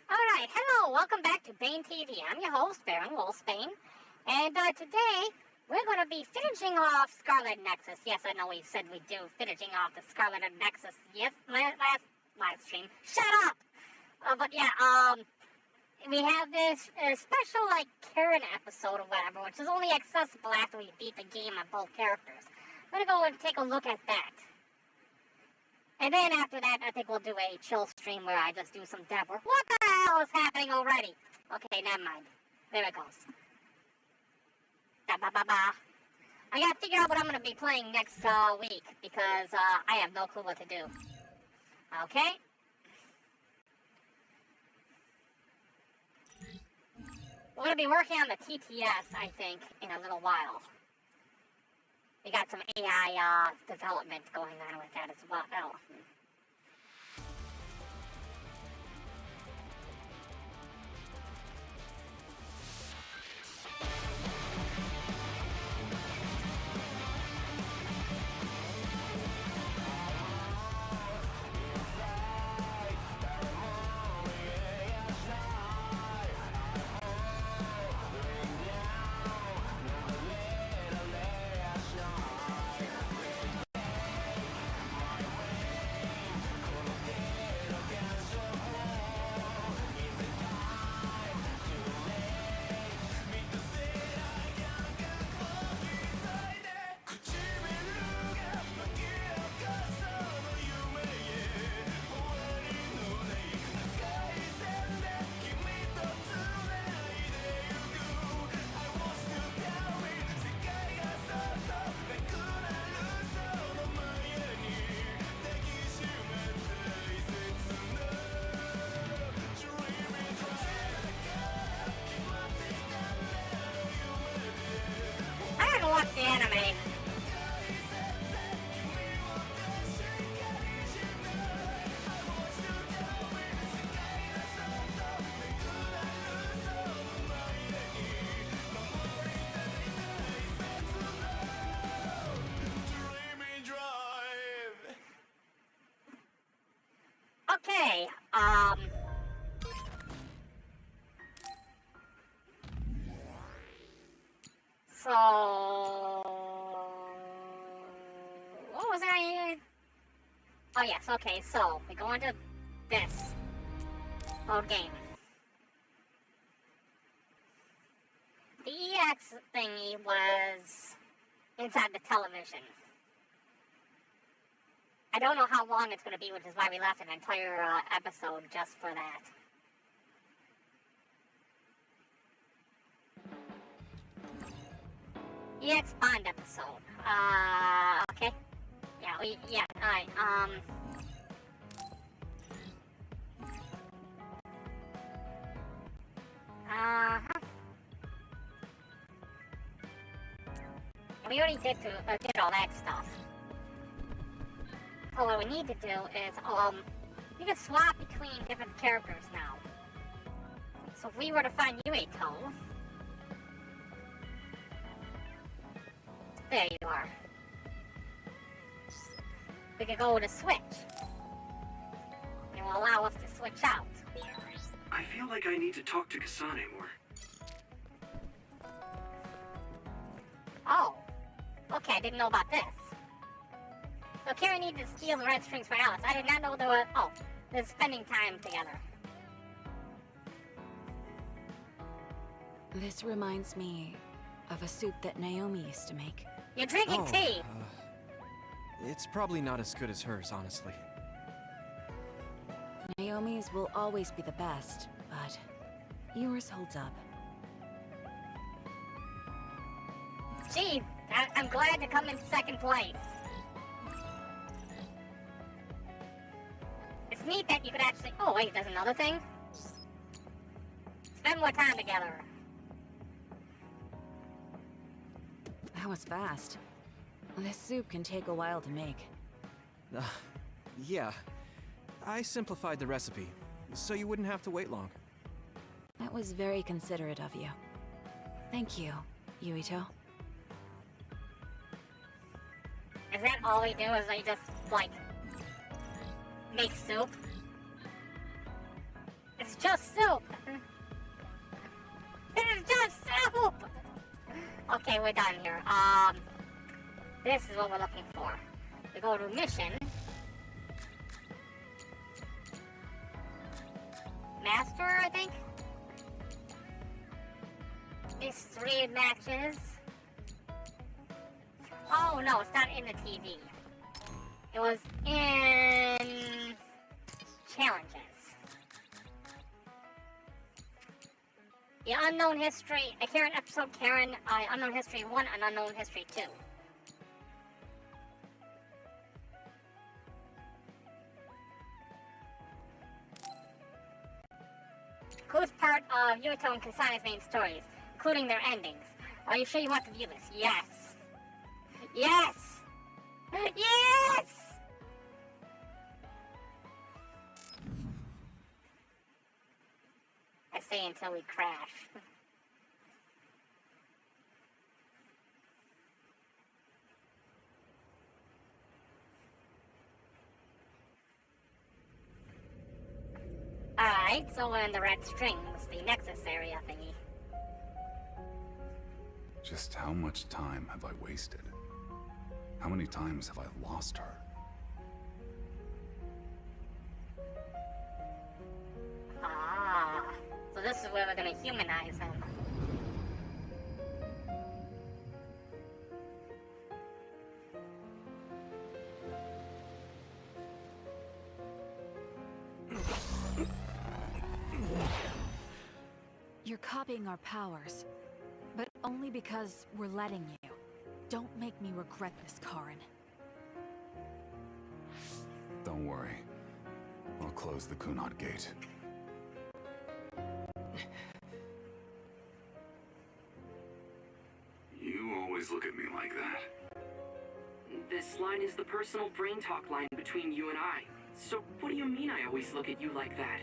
Alright, hello, welcome back to Bane TV. I'm your host, Barren Wolfsbane. And today, we're going to be finishing off Scarlet Nexus. Yes, I know we said we'd do finishing off the Scarlet Nexus. Yes, last live stream. Shut up! But yeah, we have this special, Karen episode or whatever, which is only accessible after we beat the game on both characters. I'm going to go and take a look at that. And then after that, I think we'll do a chill stream where I just do some dev work. What the hell is happening already? Okay, never mind. There it goes. Da-ba-ba-ba. I gotta figure out what I'm gonna be playing next week, because I have no clue what to do. Okay? We're gonna be working on the TTS, I think, in a little while. We got some AI development going on with that as well. Oh. Watch the anime. Okay, so, what was I? Oh yes, okay, so, we go into this old game. The EX thingy was inside the television. I don't know how long it's going to be, which is why we left an entire episode just for that. EX Bond episode. Okay. Yeah, alright, we already did all that stuff. So what we need to do is, we can swap between different characters now. So if we were to find Yuito, there you are. We could go to switch. It will allow us to switch out. I feel like I need to talk to Kasane more. Oh. Okay, I didn't know about this. So Karen needed to steal the red strings for Alice. I did not know there were... Oh, they're spending time together. This reminds me of a soup that Naomi used to make. You're drinking tea! It's probably not as good as hers, honestly. Naomi's will always be the best, but yours holds up. Gee, I'm glad to come in second place. It's neat that you could actually... Oh, wait, there's another thing? Spend more time together. That was fast. This soup can take a while to make. Yeah. I simplified the recipe, so you wouldn't have to wait long. That was very considerate of you. Thank you, Yuito. Is that all we do, is they just, make soup? Is It's just soup! It is just soup! Okay, we're done here. This is what we're looking for. We go to mission. Master, I think? It's 3 matches. Oh no, it's not in the TV. It was in challenges. The Unknown History, a Karen episode, Karen, Unknown History 1 and Unknown History 2. Coolest part of Yuito and Kasana's main stories, including their endings. Are you sure you want to view this? Yes! Yes! Yes! I say until we crash. Alright, so we're in the red strings, the Nexus area thingy. Just how much time have I wasted? How many times have I lost her? Ah, so this is where we're gonna humanize him. You're copying our powers, but only because we're letting you. Don't make me regret this, Karen. Don't worry. I'll close the Kunad gate. You always look at me like that. This line is the personal brain talk line between you and I. So what do you mean I always look at you like that?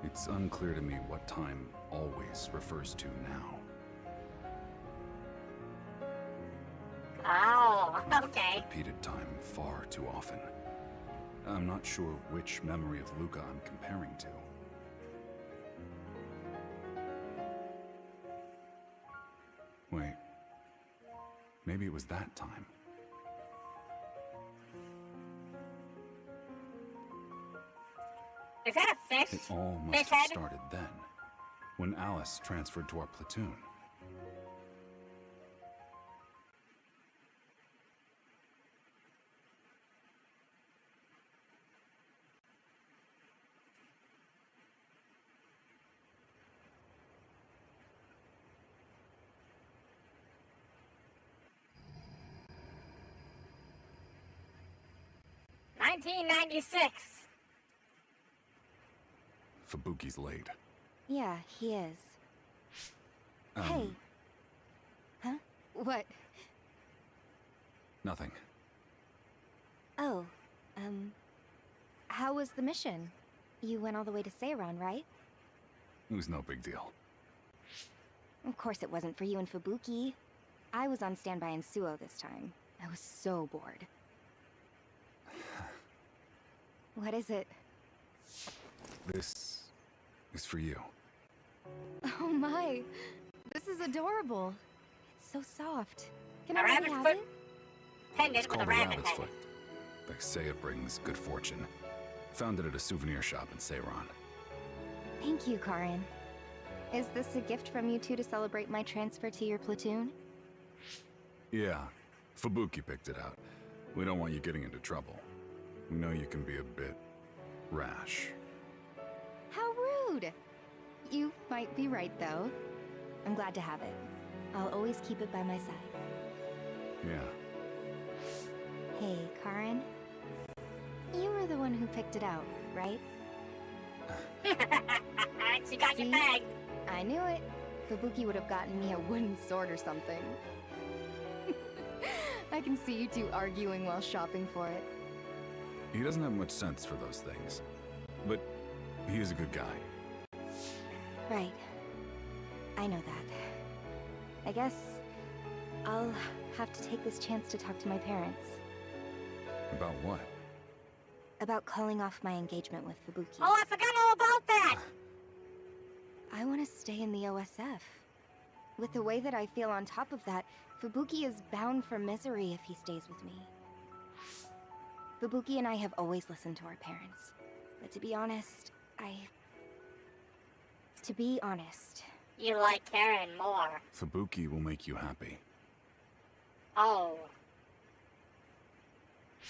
It's unclear to me what time always refers to now. Oh, okay. Repeated time far too often. I'm not sure which memory of Luca I'm comparing to. Wait. Maybe it was that time. Is that a fish? It all Fish must have head? started then, when Alice transferred to our platoon. $1996. Fubuki's late. Yeah, he is. Hey. Huh? What? Nothing. Oh, how was the mission? You went all the way to Seiran, right? It was no big deal. Of course it wasn't for you and Fubuki. I was on standby in Suo this time. I was so bored. What is it? This is for you. Oh my! This is adorable. It's so soft. Can A I really rabbit's have foot? it? Pendant It's with a called a rabbit rabbit's head. foot. They say it brings good fortune. Found it at a souvenir shop in Seiran. Thank you, Karin. Is this a gift from you two to celebrate my transfer to your platoon? Yeah, Fubuki picked it out. We don't want you getting into trouble. We know you can be a bit rash. How rude! You might be right, though. I'm glad to have it. I'll always keep it by my side. Yeah. Hey, Karin. You were the one who picked it out, right? She got See? your bag. I knew it. Fubuki would have gotten me a wooden sword or something. I can see you two arguing while shopping for it. He doesn't have much sense for those things. But he is a good guy. Right. I know that. I guess I'll have to take this chance to talk to my parents. About what? About calling off my engagement with Fubuki. Oh, I forgot all about that! I want to stay in the OSF. With the way that I feel on top of that, Fubuki is bound for misery if he stays with me. Fubuki and I have always listened to our parents. But to be honest, You like Karen more. Fubuki will make you happy. Oh.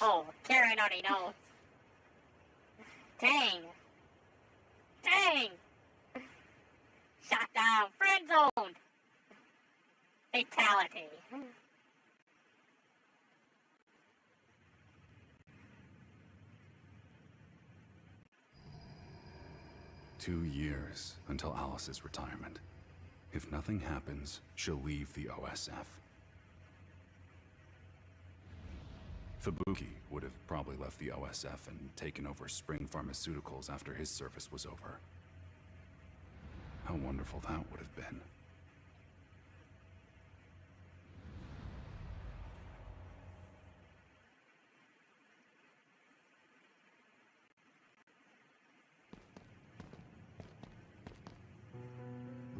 Oh, Karen already knows. Dang. Dang! Shot down, friend zoned! Fatality. 2 years until Alice's retirement. If nothing happens, she'll leave the OSF. Fubuki would have probably left the OSF and taken over Spring Pharmaceuticals after his service was over. How wonderful that would have been.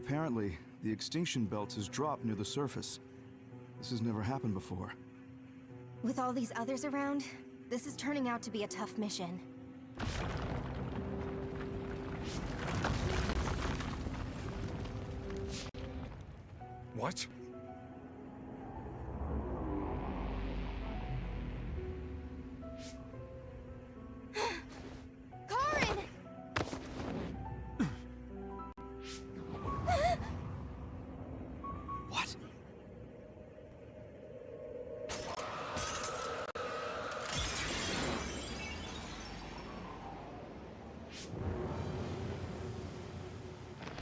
Apparently, the extinction belt has dropped near the surface. This has never happened before. with all these others around, this is turning out to be a tough mission. What? Karen! What?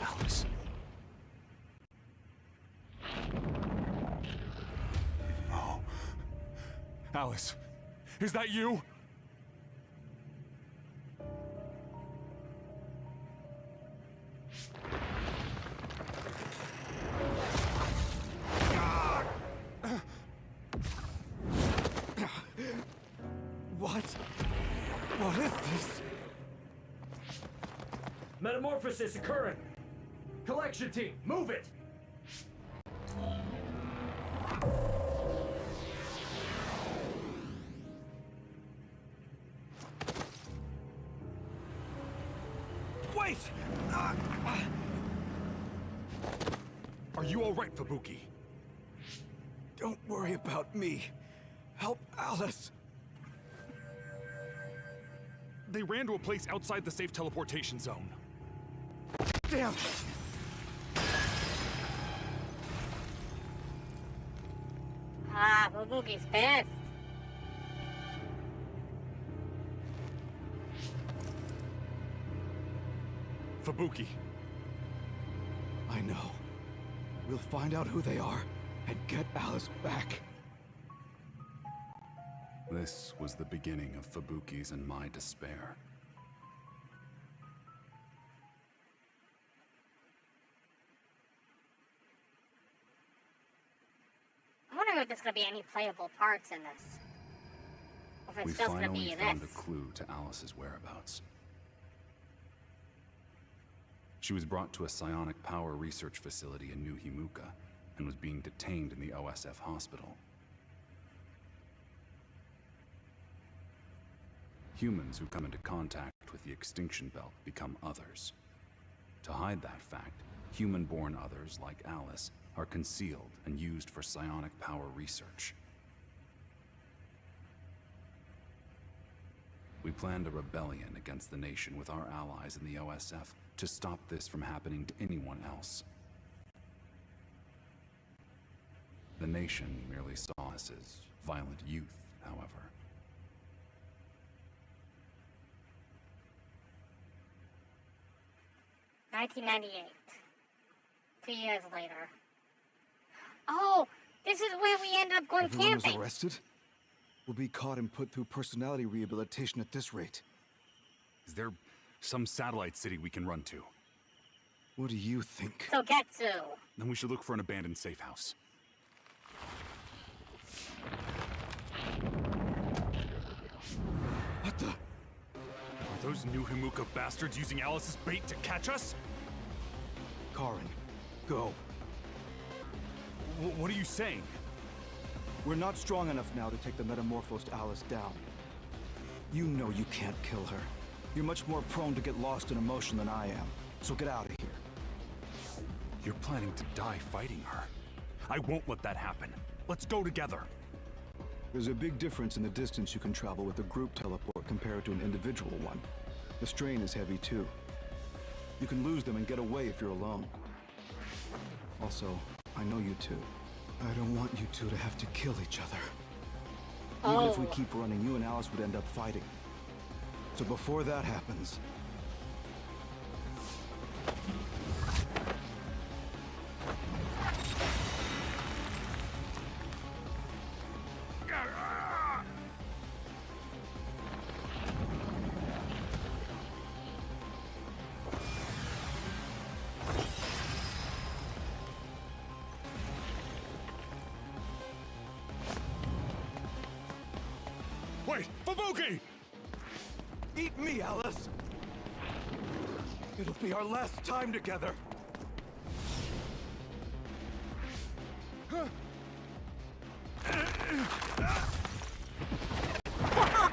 Alice. Oh. Alice, is that you? What? What is this? Metamorphosis occurring! Collection team, move it! Wait! Are you all right, Fubuki? Don't worry about me. Help Alice. They ran to a place outside the safe teleportation zone. Damn it! Ah, Fubuki's pissed. Fubuki. I know. We'll find out who they are and get Alice back. This was the beginning of Fubuki's and my despair. I'm wondering if there's gonna be any playable parts in this. Or if We it's just gonna finally be found this. a clue to Alice's whereabouts. She was brought to a psionic power research facility in New Himuka and was being detained in the OSF hospital. Humans who come into contact with the extinction belt become others. To hide that fact, human-born others like Alice are concealed and used for psionic power research. We planned a rebellion against the nation with our allies in the OSF to stop this from happening to anyone else. The nation merely saw us as violent youth, however. $1998. 2 years later. Oh, this is where we end up going Everyone was camping. arrested? We'll be caught and put through personality rehabilitation at this rate. Is there some satellite city we can run to? What do you think? Togetsu. Then we should look for an abandoned safe house. What the? those new Himuka bastards using Alice's bait to catch us? Karen, go. What are you saying? We're not strong enough now to take the metamorphosed Alice down. You know you can't kill her. You're much more prone to get lost in emotion than I am. So get out of here. You're planning to die fighting her. I won't let that happen. Let's go together. There's a big difference in the distance you can travel with a group teleport compared to an individual one. The strain is heavy too. You can lose them and get away if you're alone. Also, I know you two. I don't want you two to have to kill each other. Even if we keep running, you and Alice would end up fighting. So before that happens... Wait, Fubuki! Eat me, Alice! It'll be our last time together!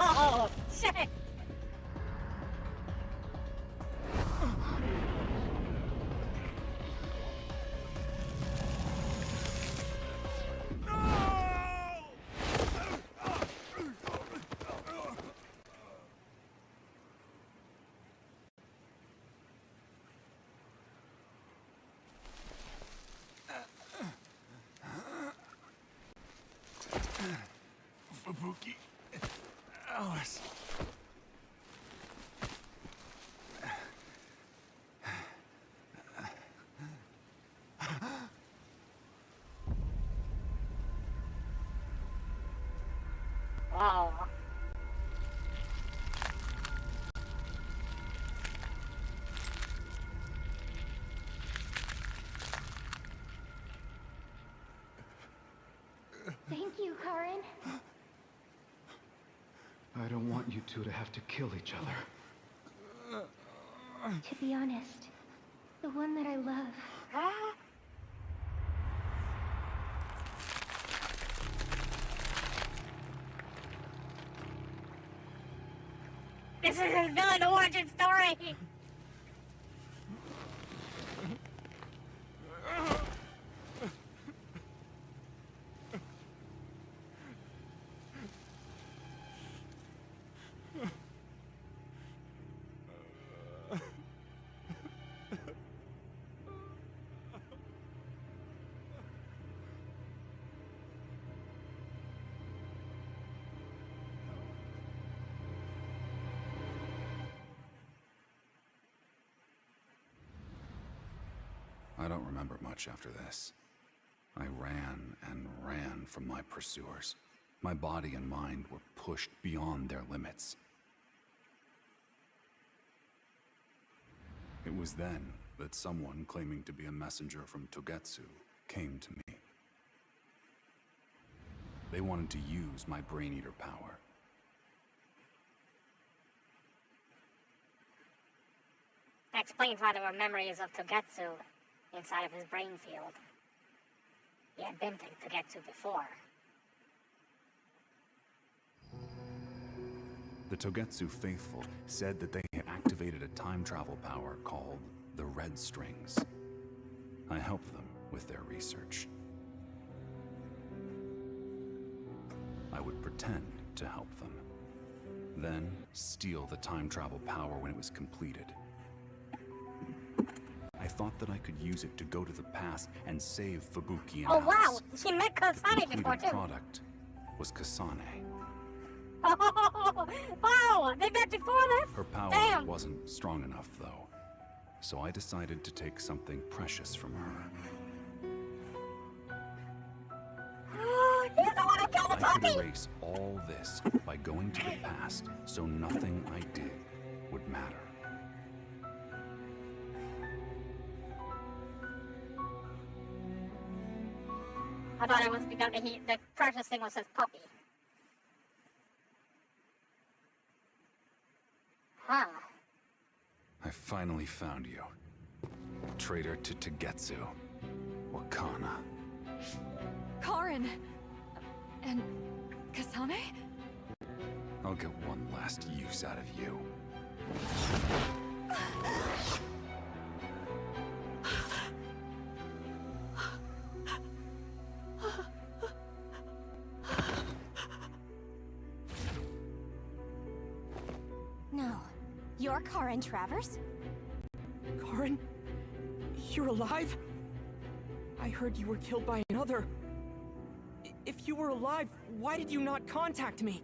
Oh, shit! Fubuki. Alice. Wow. Thank you, Karen. I don't want you two to have to kill each other. To be honest, the one that I love. Huh? This is his villain origin story! I don't remember much after this. I ran and ran from my pursuers. My body and mind were pushed beyond their limits. It was then that someone claiming to be a messenger from Togetsu came to me. They wanted to use my Brain Eater power. That explains why there were memories of Togetsu inside of his brain field. He had been to Togetsu before. The Togetsu faithful said that they had activated a time travel power called the Red Strings. I helped them with their research. I would pretend to help them, then steal the time travel power when it was completed. I thought that I could use it to go to the past and save Fubuki and Oh wow, Alice. she met Kasane before The too. product was Kasane. Oh, wow, they met before this? Her power Damn. wasn't strong enough, though, so I decided to take something precious from her. You don't want to kill the I could puppy! erase all this by going to the past, so nothing I did would matter. I thought it was because the precious thing was his puppy. huh? I finally found you. Traitor to Tagetsu. Wakana. Karen! And Kasane? I'll get one last use out of you. No. You're Karen Travers? Karen? You're alive? I heard you were killed by another. If you were alive, why did you not contact me?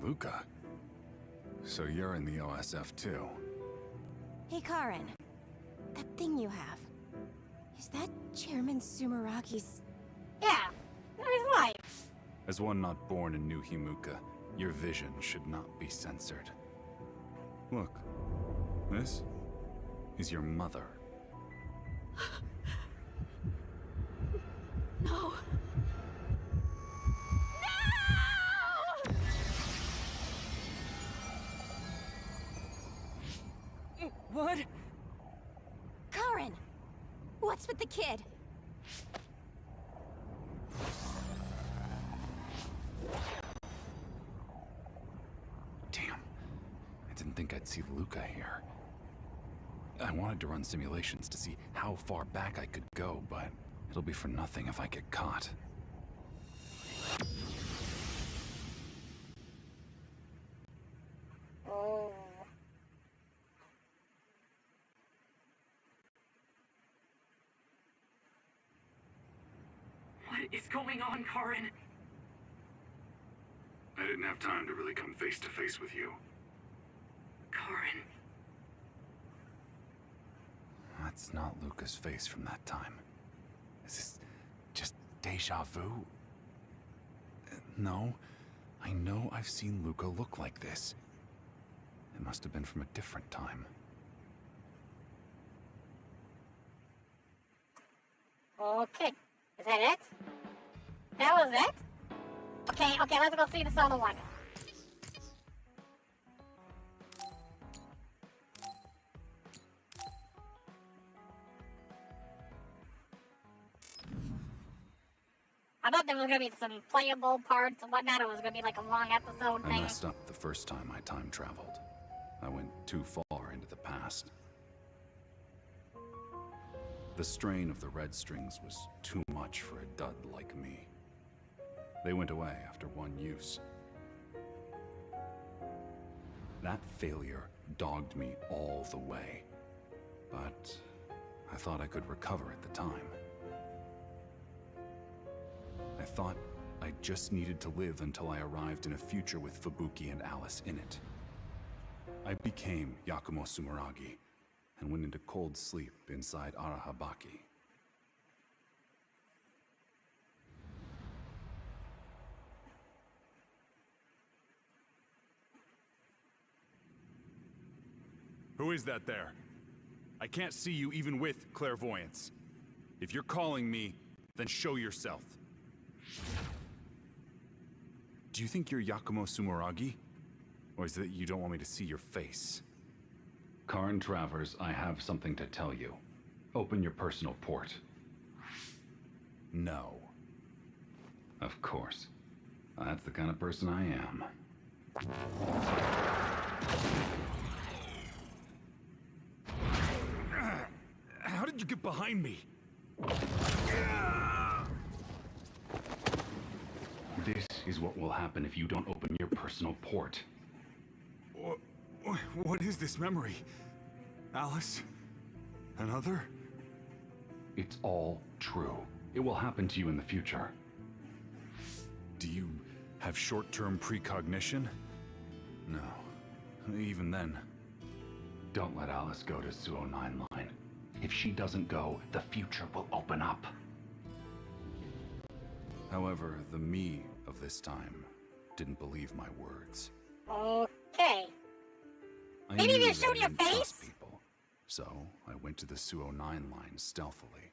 Luca? So you're in the OSF too? Hey, Karen. That thing you have. Is that Chairman Sumeragi's... Yeah, there's life. As one not born in New Himuka, your vision should not be censored. Look, this is your mother. No! What? Karen! What's with the kid? Damn. I didn't think I'd see Luca here. I wanted to run simulations to see how far back I could go, but it'll be for nothing if I get caught. Oh. What is going on, Karen? I didn't have time to really come face to face with you. Karen. That's not Luca's face from that time. Is this just deja vu? No. I know I've seen Luca look like this. It must have been from a different time. Okay. Is that it? That was it? Okay, let's go see the solo one. I thought there was gonna be some playable parts and whatnot. It was gonna be like a long episode I thing. messed up the first time I time traveled. I went too far into the past. The strain of the red strings was too much for a dud like me. They went away after one use. That failure dogged me all the way. But I thought I could recover at the time. I thought I just needed to live until I arrived in a future with Fubuki and Alice in it. I became Yakumo Sumeragi and went into cold sleep inside Arahabaki. Who is that there? I can't see you even with clairvoyance. If you're calling me, then show yourself. Do you think you're Yakumo Sumeragi? Or is it that you don't want me to see your face? Karn Travers, I have something to tell you. Open your personal port. No. Of course. That's the kind of person I am. How did you get behind me? This is what will happen if you don't open your personal port. What is this memory? Alice? Another? It's all true. It will happen to you in the future. Do you have short-term precognition? No. Even then. Don't let Alice go to 209 line. If she doesn't go, the future will open up. However, the me of this time didn't believe my words. Okay. I Maybe knew you that showed I your didn't trust face? people, so I went to the 209 line stealthily.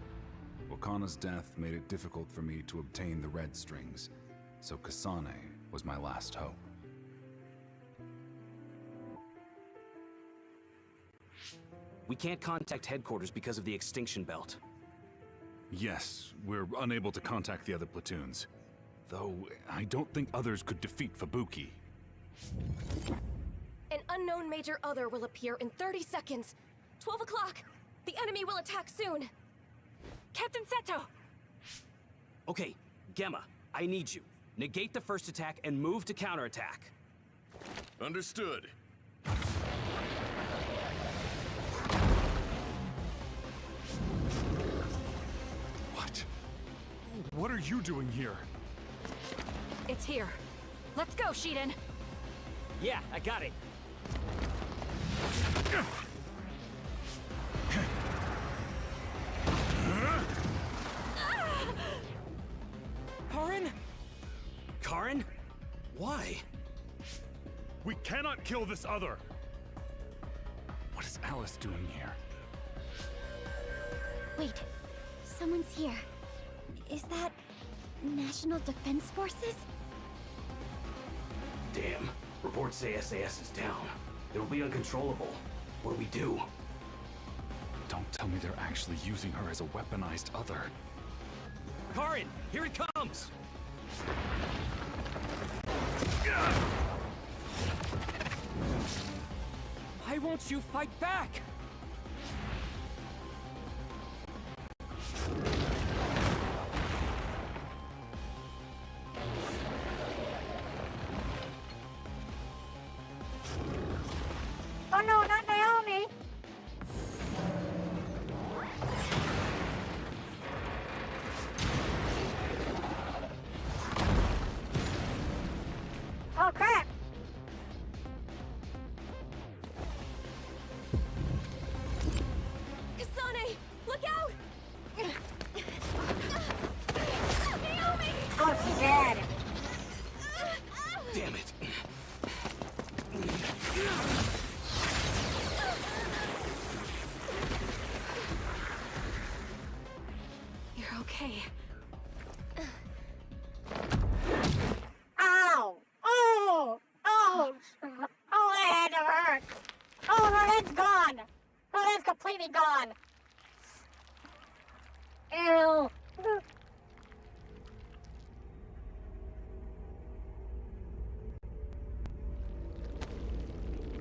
Okana's death made it difficult for me to obtain the red strings, so Kasane was my last hope. We can't contact headquarters because of the extinction belt. Yes, we're unable to contact the other platoons. Though, I don't think others could defeat Fubuki. An unknown major other will appear in 30 seconds. 12 o'clock. The enemy will attack soon. Captain Seto! Okay, Gemma, I need you. Negate the first attack and move to counterattack. Understood. What are you doing here? It's here. Let's go, Shiden. Yeah, I got it. Karin? Karin? Why? We cannot kill this other! What is Alice doing here? Wait, someone's here. Is that National Defense Forces? Damn. Reports say SAS is down. It'll be uncontrollable. What do we do? Don't tell me they're actually using her as a weaponized other. Karin, here it comes! Why won't you fight back? Oh no, not Naomi! Oh crap! Kasane! Look out! Naomi! Oh, she's dead! Damn it! You're okay. Ow! Oh! Oh! Oh, that had to hurt! Oh, her head's gone! Her head's completely gone! Ew!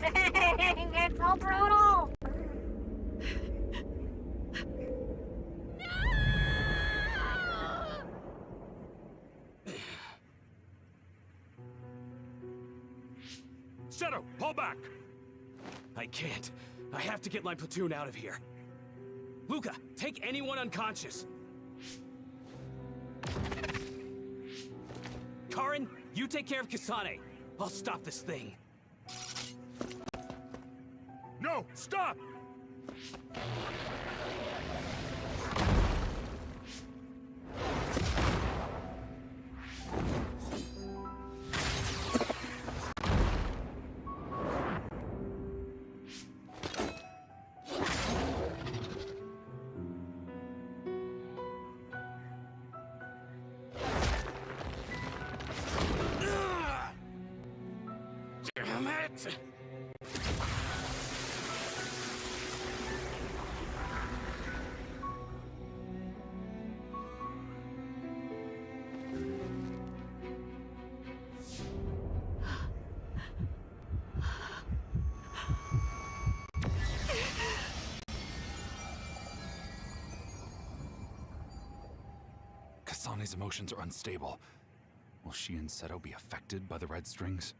Dang, it's so brutal! Seto, pull back! I can't. I have to get my platoon out of here. Luca, take anyone unconscious. Karin, you take care of Kasane. I'll stop this thing. No, stop! Damn it! Kasane's emotions are unstable. Will she and Seto be affected by the red strings?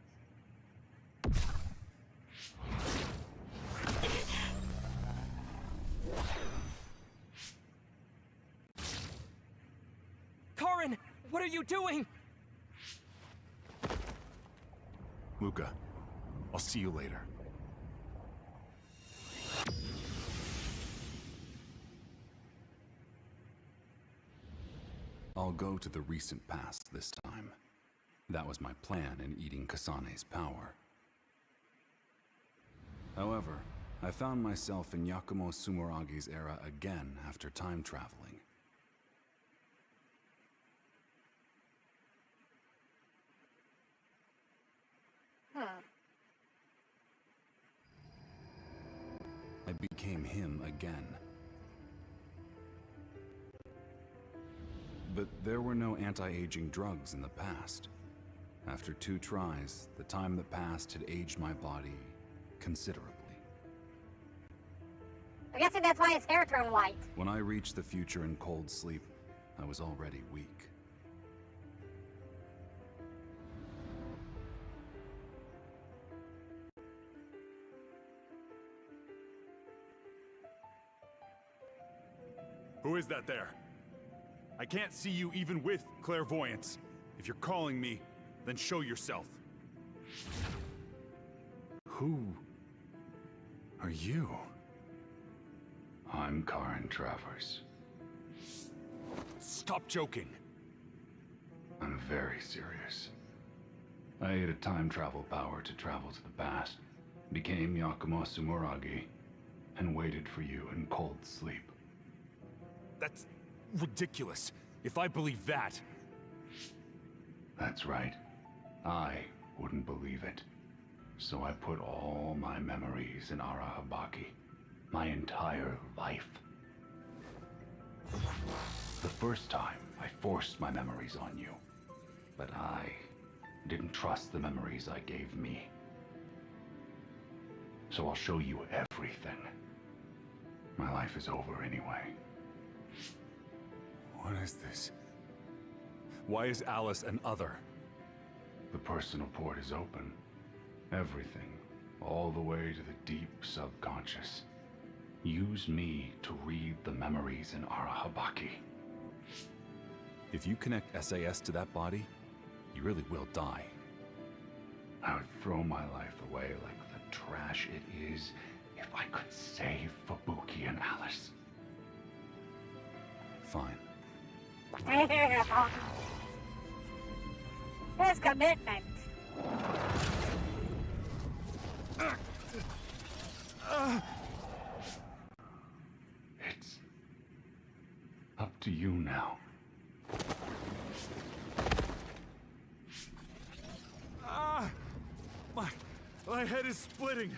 Karin, what are you doing? Luca, I'll see you later. I'll go to the recent past this time. That was my plan in eating Kasane's power. However, I found myself in Yakumo Sumeragi's era again after time traveling. I became him again. But there were no anti-aging drugs in the past. After 2 tries, the time that passed had aged my body considerably. I'm guessing that's why his hair turned white. When I reached the future in cold sleep, I was already weak. Who is that there? I can't see you even with clairvoyance. If you're calling me, then show yourself. Who are you? I'm Karen Travers. Stop joking. I'm very serious. I ate a time travel power to travel to the past, became Yakumo Sumuragi, and waited for you in cold sleep. That's ridiculous. If I believe that... That's right. I wouldn't believe it. So I put all my memories in Arahabaki. My entire life. The first time, I forced my memories on you. But I didn't trust the memories I gave me. So I'll show you everything. My life is over anyway. What is this? Why is Alice an other? The personal port is open. Everything, all the way to the deep subconscious. Use me to read the memories in Arahabaki. If you connect SAS to that body, you really will die. I would throw my life away like the trash it is if I could save Fubuki and Alice. Fine. His commitment. It's up to you now. My head is splitting.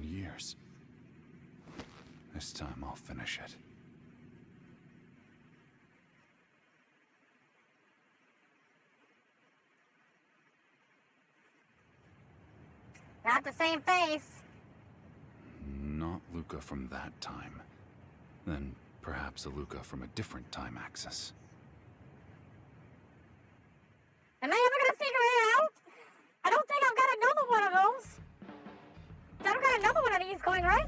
Years. This time I'll finish it. Not the same face. Not Luca from that time. Then perhaps a Luca from a different time axis. Am I ever gonna figure it out? I don't think I've got another one of those. I've got another one of these going, right?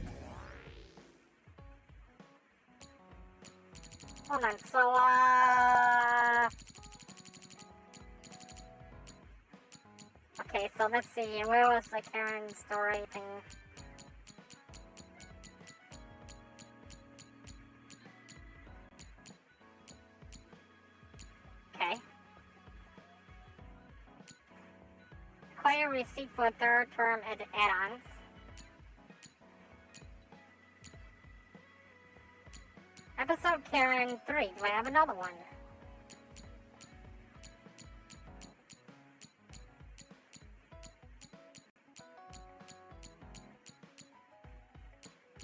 Hold on, so, okay, so let's see, where was the Karen story thing? Okay. Acquire receipt for third term add-ons. Episode Karen 3. Do I have another one?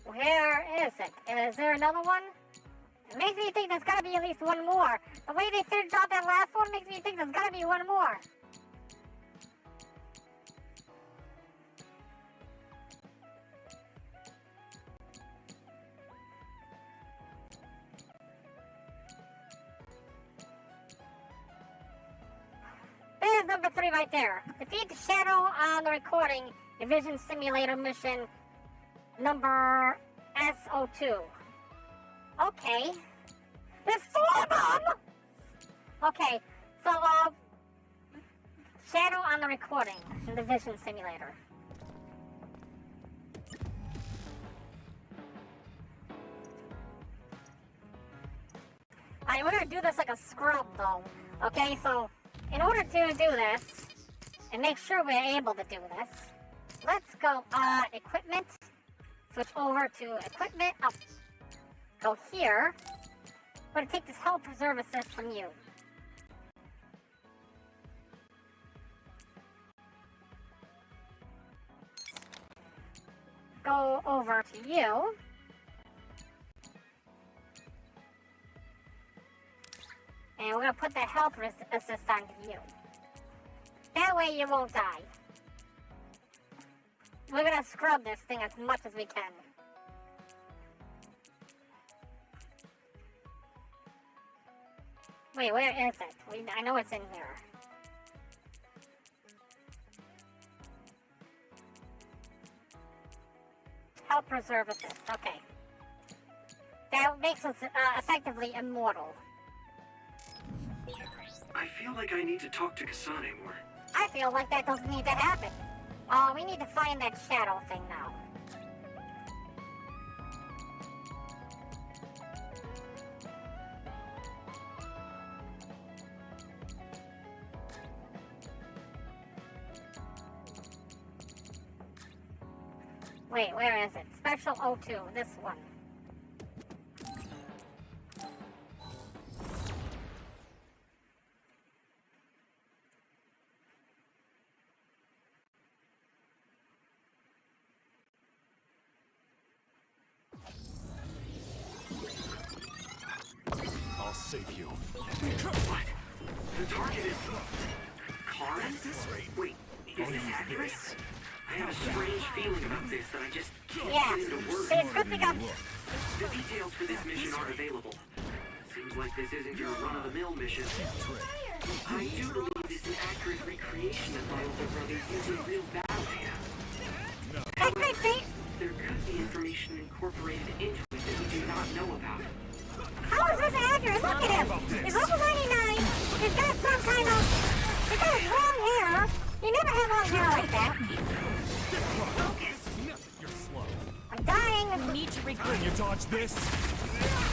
Where is it? Is there another one? It makes me think there's gotta be at least one more. The way they finished off that last one makes me think there's gotta be one more. There's number 3 right there. Defeat the shadow on the recording. Division Simulator Mission number SO2. Okay. There's 4 of them! Okay, so, shadow on the recording in the Vision Simulator. Alright, we're gonna do this like a scrub though. Okay, so in order to do this, and make sure we're able to do this, let's go, equipment, switch over to equipment, Go here. I'm gonna take this health preserve assist from you. Go over to you. And we're gonna put the health assist onto you. That way you won't die. We're gonna scrub this thing as much as we can. Wait, where is it? I know it's in here. Health preserve assist, okay. That makes us effectively immortal. I feel like I need to talk to Kasane more. I feel like that doesn't need to happen. Oh, we need to find that shadow thing now. Wait, where is it? Special O2, this one. I'll save you. What? The target is... Karen? Wait, is this accurate? I have a strange feeling about this that I just can't put into words. The details for this mission aren't available. Seems like this isn't your run-of-the-mill mission. I do believe it's an accurate recreation of my older brother using real battle data. However, there could be information incorporated into it that we do not know about. How is this accurate? Look at him! He's level 99! He's got some kind of... He's got long hair! You never had long hair like that. You're slow. I'm dying! We need to regroup. Can you dodge this?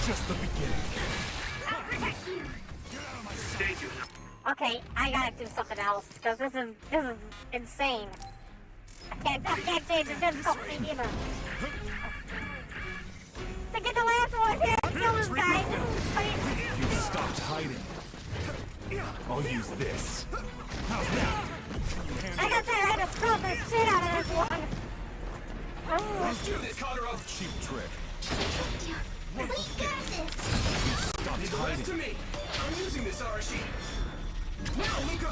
Just the beginning. Thank you. Okay, I gotta do something else, because this is insane. I can't change the difficulty either. To get the last one here, kill this guy. You stopped hiding. I'll use this. How's that? Like I said, I had to scrub the shit out of this one. Let's do this, Conroe. Cheap trick. Stop Leave the rest to me. I'm using this Arashi. Now, Luca.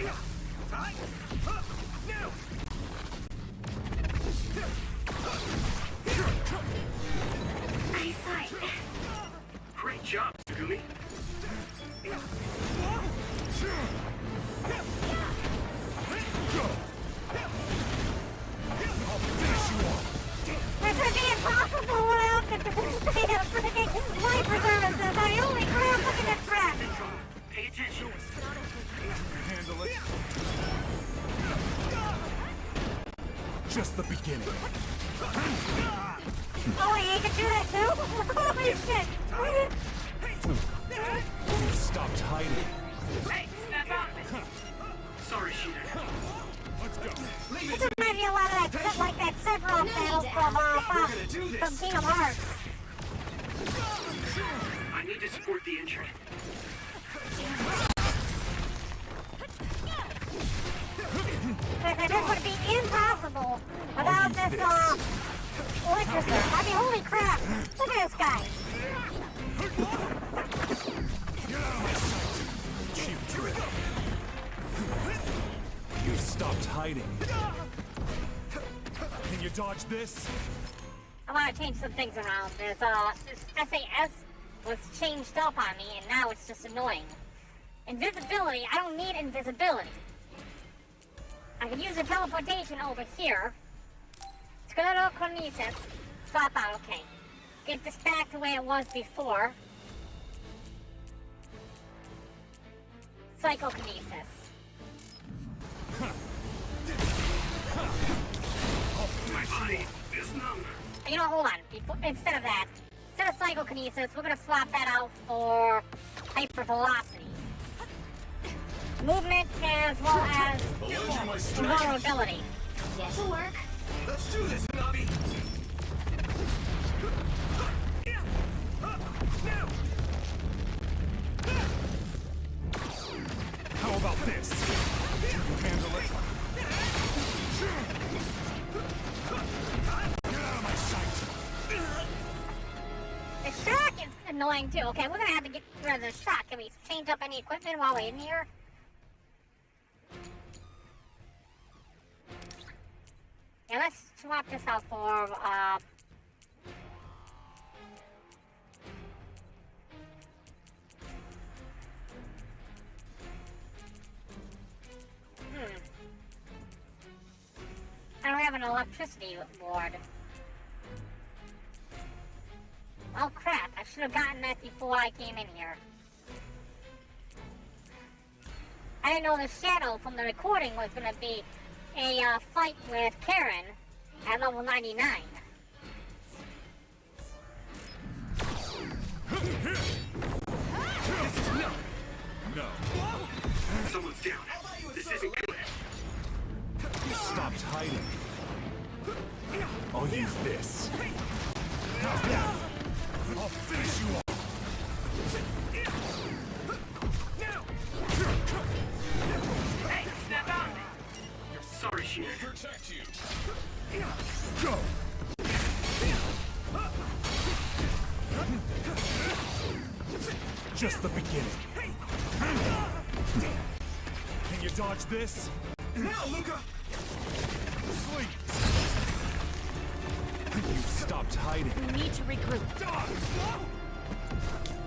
Now. Great job, Tsugumi. This would be impossible without the freaking life preservances. I only crap look at this crap. Pay attention. Handle it. Just the beginning. Oh wait, you can do that too? Holy shit! You stopped hiding. Hey, snap out of it. Sorry, Sheena. Let's go. This reminds me a lot of that shit like that Sephiroth battle from Kingdom Hearts. I need to support the injured. This would be impossible without this, electricity. I mean, holy crap! Look at this guy! Cheap trick. You stopped hiding. Can you dodge this? I want to change some things around. This SAS was changed up on me, and now it's just annoying. Invisibility, I don't need invisibility. I can use the teleportation over here. Sclerokinesis. Swap out, okay. Get this back the way it was before. Psychokinesis. My body is numb. You know, hold on. Instead of that, instead of psychokinesis, we're gonna swap that out for hypervelocity. Movement as well as vulnerability. Get to work. Let's do this, Navi. How about this? Can you handle it? Get out of my sight! The shock is annoying too. Okay, we're gonna have to get rid of the shock. Can we change up any equipment while we're in here? Yeah, let's swap this out for, I don't have an electricity board. Oh crap, I should have gotten that before I came in here. I didn't know the shadow from the recording was gonna be a fight with Karen at level 99. No. Someone's down. This isn't good. You stopped hiding. I'll use this. How's that? I'll finish you off. Hey, snap out of me. Sorry, Sheena. Protect you. Go. Just the beginning. Can you dodge this? Now, Luca! Sleep. You stopped hiding. We need to regroup.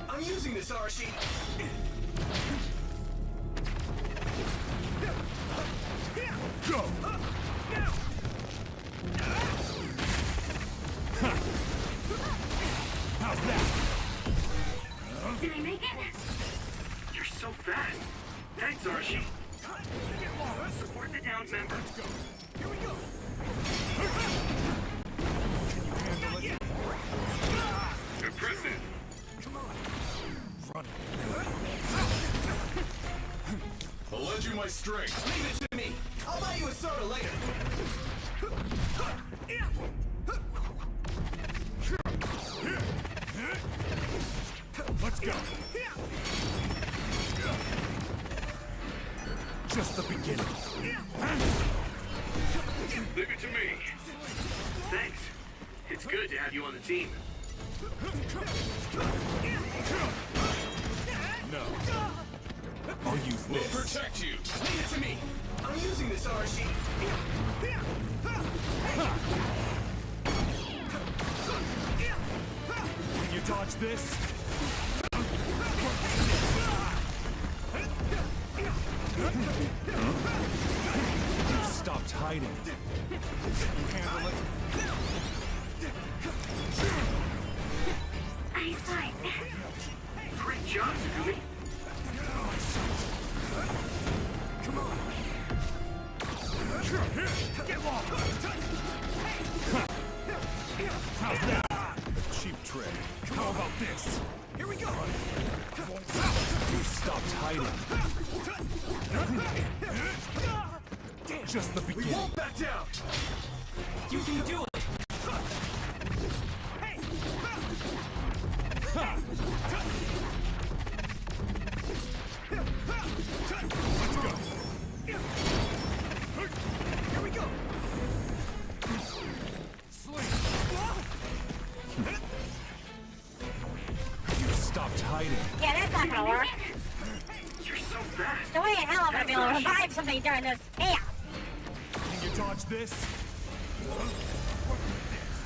I'm using this, Arashi. Go. How's that? Did I make it? You're so fast. Thanks, Arashi. Support the downed member. Here we go. Can you handle it? Impressive. Come on. Run it. I'll lend you my strength. Leave it to me. I'll buy you a soda later. Let's go. Just the beginning. Leave it to me. Thanks. It's good to have you on the team. No. I'll use We'll this. protect you. Leave it to me. I'm using this, Arashi. Can you dodge this? You stopped hiding. Can you handle it? I'm fine. Great job, Scooby. Come on. Get lost. How's that? A cheap trick. How about this? Here we go. You stopped hiding. Just the beginning. We won't back down. You can do it. Let's go. Here we go. Sleep. You stopped hiding. Yeah, that's not gonna work. You're so fast. So way in hell I'm gonna be able to revive somebody during this chaos. Can you dodge this?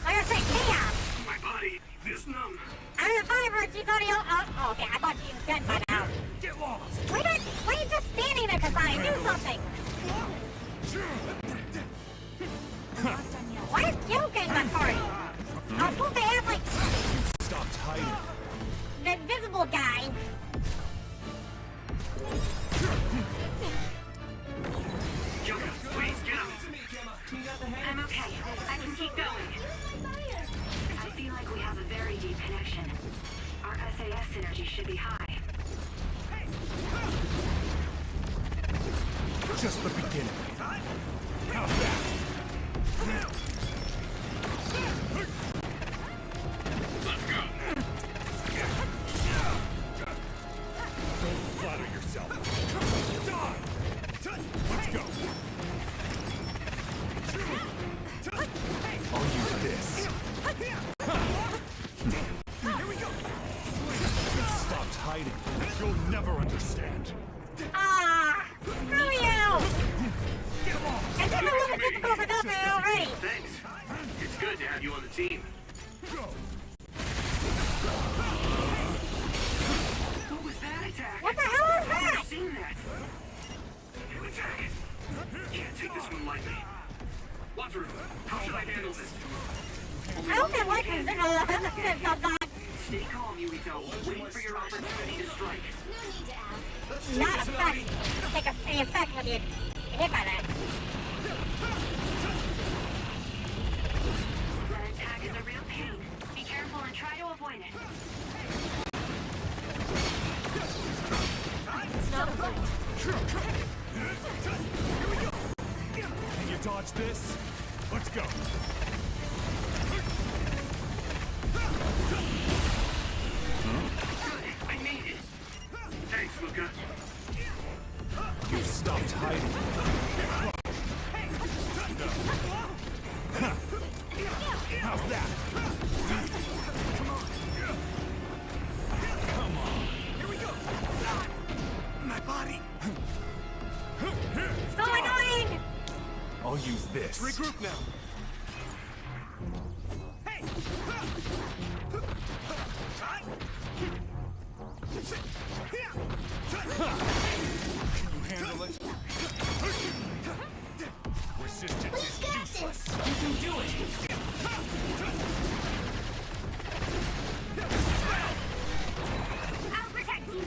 I'm gonna say chaos. My body is numb. I'm a reviver, you thought he... Oh, okay, I thought he was dead by now. Get lost. Why are you just standing there, Kasai? Do something! Why is Q getting my party? I was supposed to have, like, You stopped hiding. the invisible guy. Yoga, please get up. I'm okay. I can keep going. I feel like we have a very deep connection. Our SAS synergy should be high. Just the beginning. How's that? have you on the team. What was that attack? What the hell was I've that? never seen that. New attack. Can't take this one lightly. Water, how should I handle this? I don't think like this of that. Stay calm, Yuito. Wait for your opportunity to strike. Not effect. Take any effect when you hit by that. That attack is a real pain. Be careful and try to avoid it. It's not a fight. Can you dodge this? Let's go. Good, I made it. Thanks, Luca. You stopped hiding. How's that? Come on. Here we go. My body. So annoying! I'll use this. Regroup now. Hey! Can you handle it? Resistance is useless. You can do it! I'll protect you.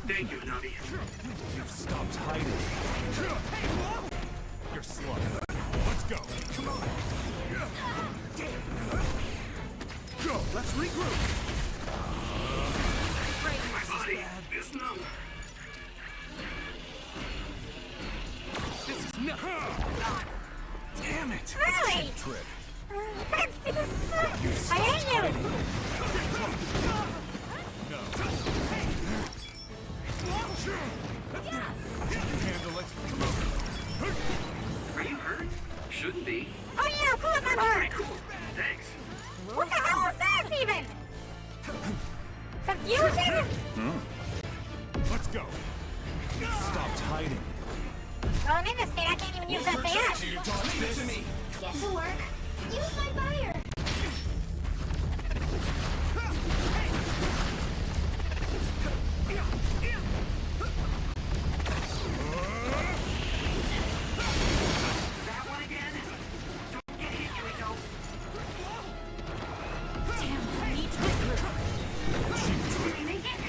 Thank you, Navi. You've stopped hiding. You're slow. Let's go. Come on. Go. Let's regroup. My body is numb. This is not. Damn it. Really? Trick. I hate you! No. Can you handle it? Come on. Are you hurt? Shouldn't be. Oh yeah, of course I'm hurt! Cool. Thanks. What the hell was that even? Confusion? Let's go. Stopped hiding. Well, I'm in this state, I can't even use SAS. You dodge this to me. Guess it'll work. Use my fire. That one again? Don't get hit, Yuito. Damn, I need to regroup. Did we make it?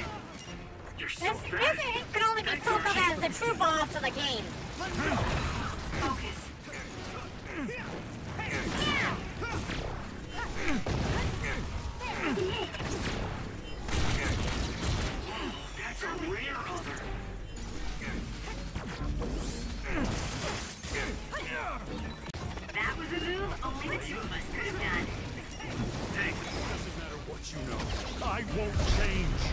You're so This fast. can only be thought of as the true boss of the game. Focus. That's a rare other. That was a move only the two of us could have done. Thanks. Doesn't matter what you know. I won't change.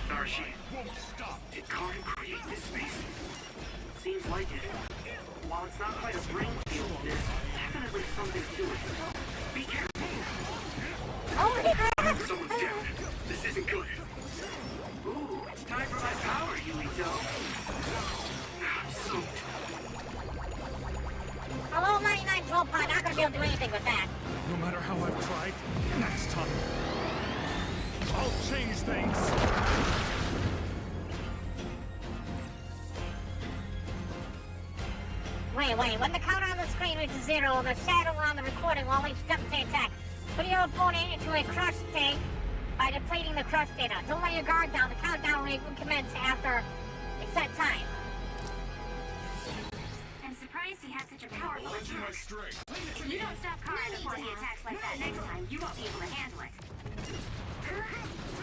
Darshi, Won't stop. did Karen create this space? Seems like it. While it's not quite a brain field, there's definitely something to it. Be careful. Oh my god! Someone's down. This isn't good. Ooh, it's time for my power, Yuito. I'm soaked. Hello, 99 Troll Pod, not gonna be able to do anything with that. No matter how I've tried, next time, I'll change things. Wait, when the counter on the screen reaches 0, the shadow on the recording will only step to attack. Put your opponent into a crush state by depleting the crush data. Don't let your guard down. The countdown will commence after a set time. I'm surprised he has such a powerful I'll let you my attack. strength. If you don't stop Karen before he attacks like that next time, you won't be able to handle it.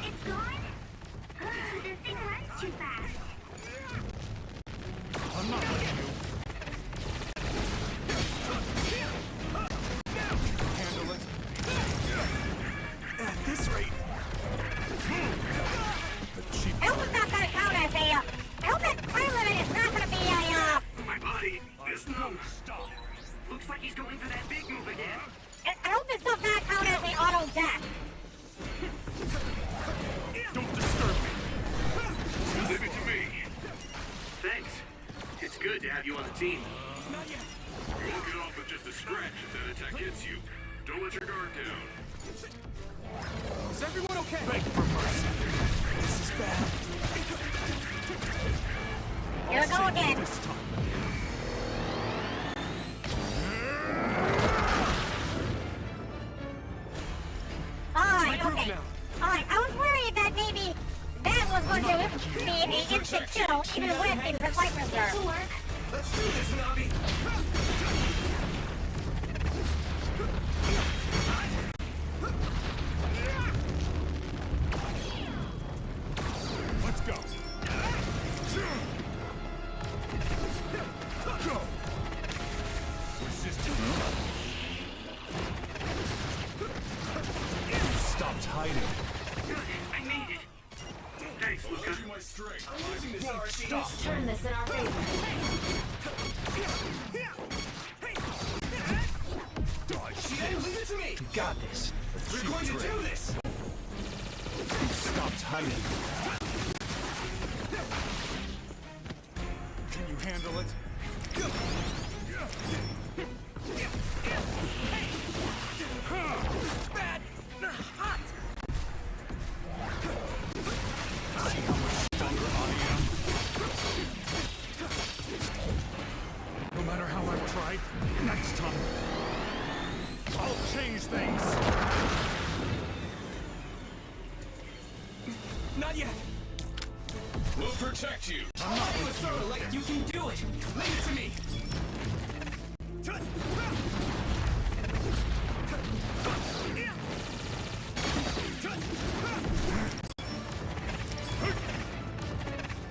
It's gone? The thing runs too fast. I'm not letting you. Handle it. At this rate. The cheap. I hope it's not gonna count as a, I hope that time limit is not gonna be a, My body is numb. Stop. Looks like he's going for that big move again. I hope this does not count as a auto death. Don't disturb me. Leave it to me. Thanks. It's good to have you on the team. You won't get off with just a scratch. let your guard down. Is everyone okay? Beg for mercy. This is bad. Here we go again. This time. Alright, okay. Alright, I was worried that maybe that was going to be an instant kill, even with the life reserve. Let's do this, Navi. Let's go. Go. Resistance. Stopped hiding. Good, I made it. Thanks, Luca. My strength. I'm using this RC. Let's turn this in our favor. Shien, leave it to me. You got this. We're going to do this. Stopped hiding. Can you handle it? Bad! Hot! See how much stronger I am? No matter how I've tried, next time, I'll change things. Not yet! We'll protect you. I'm not going to Scarlet. You can do it. Leave it to me.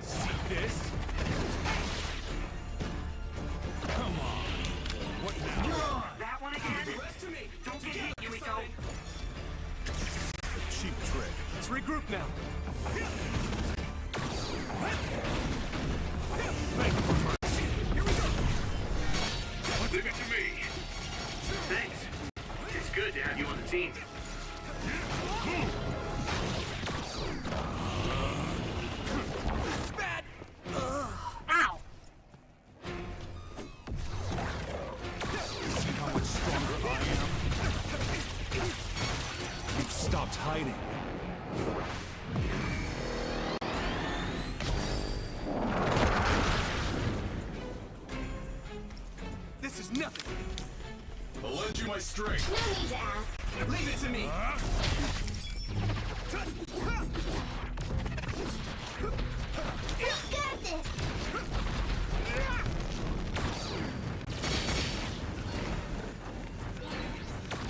See this? Come on. What now? That one again? Rest to me. Don't get hit, Yumiko. Cheap trick. Let's regroup now. Beg for mercy. Here we go! Leave it to me. Thanks. It's good to have you on the team. Bad! Ow! See how much stronger I am? You've stopped hiding. This is nothing! I'll lend you my strength. No need to ask. Leave it to me. You've got this.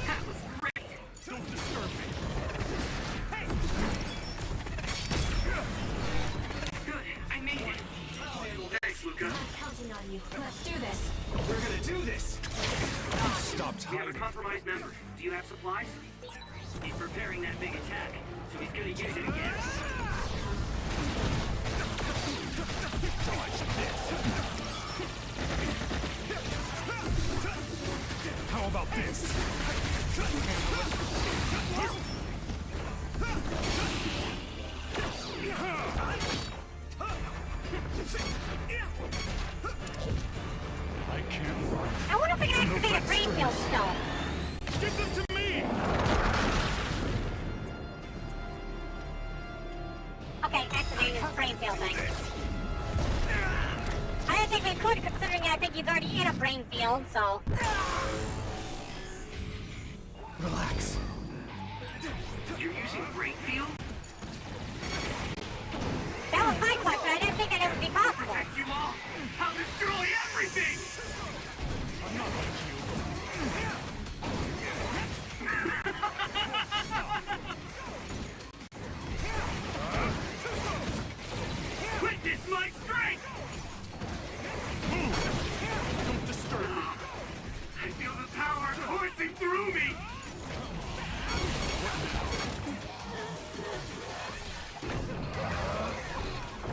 That was great. Don't disturb me. Good, I made it. Thanks, Luca. I'm counting on you. Let's do this. We're going to do this. Stopped We have a hiding. compromised member. Do you have supplies? He's preparing that big attack, so he's gonna use it again. How about this? I can't run. I wonder if we can activate a brain field stone. Give them to me! Okay, activate his brain field thing. I didn't think we could, considering I think he's already in a brain field, so... Relax. You're using brain field? That was my question, I didn't think that it would be possible. Protect you all! I'll destroy everything! I'm not like you. Witness my strength! Don't disturb me. I feel the power coursing through me!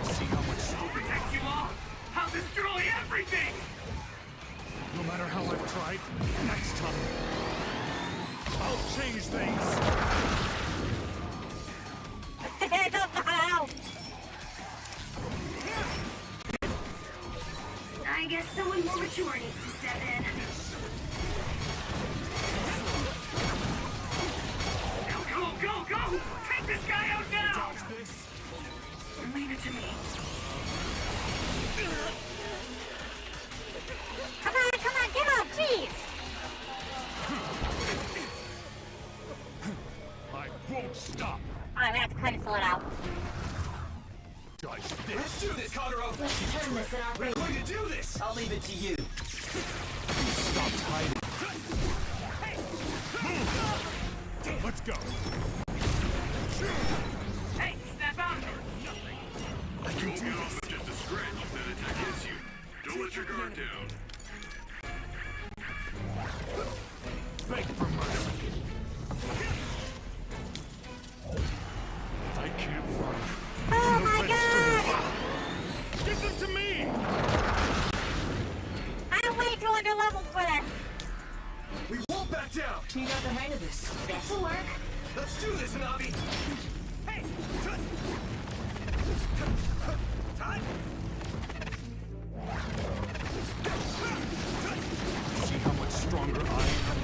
See how much I'll protect you all! I'll destroy everything! No matter how I've tried, next time, I'll change things. I don't know how. I guess someone more mature needs to step in. go. Hey, snap out! I can You'll do get off this. with just a scratch if that attack hits you. Don't let your guard down. Beg for mercy. I can't run. Oh my god! Give them to me! I'm way too underleveled for that. We won't back down! You got the hang of this. This'll work. Let's do this, Navi! Hey! Time! See how much stronger I am?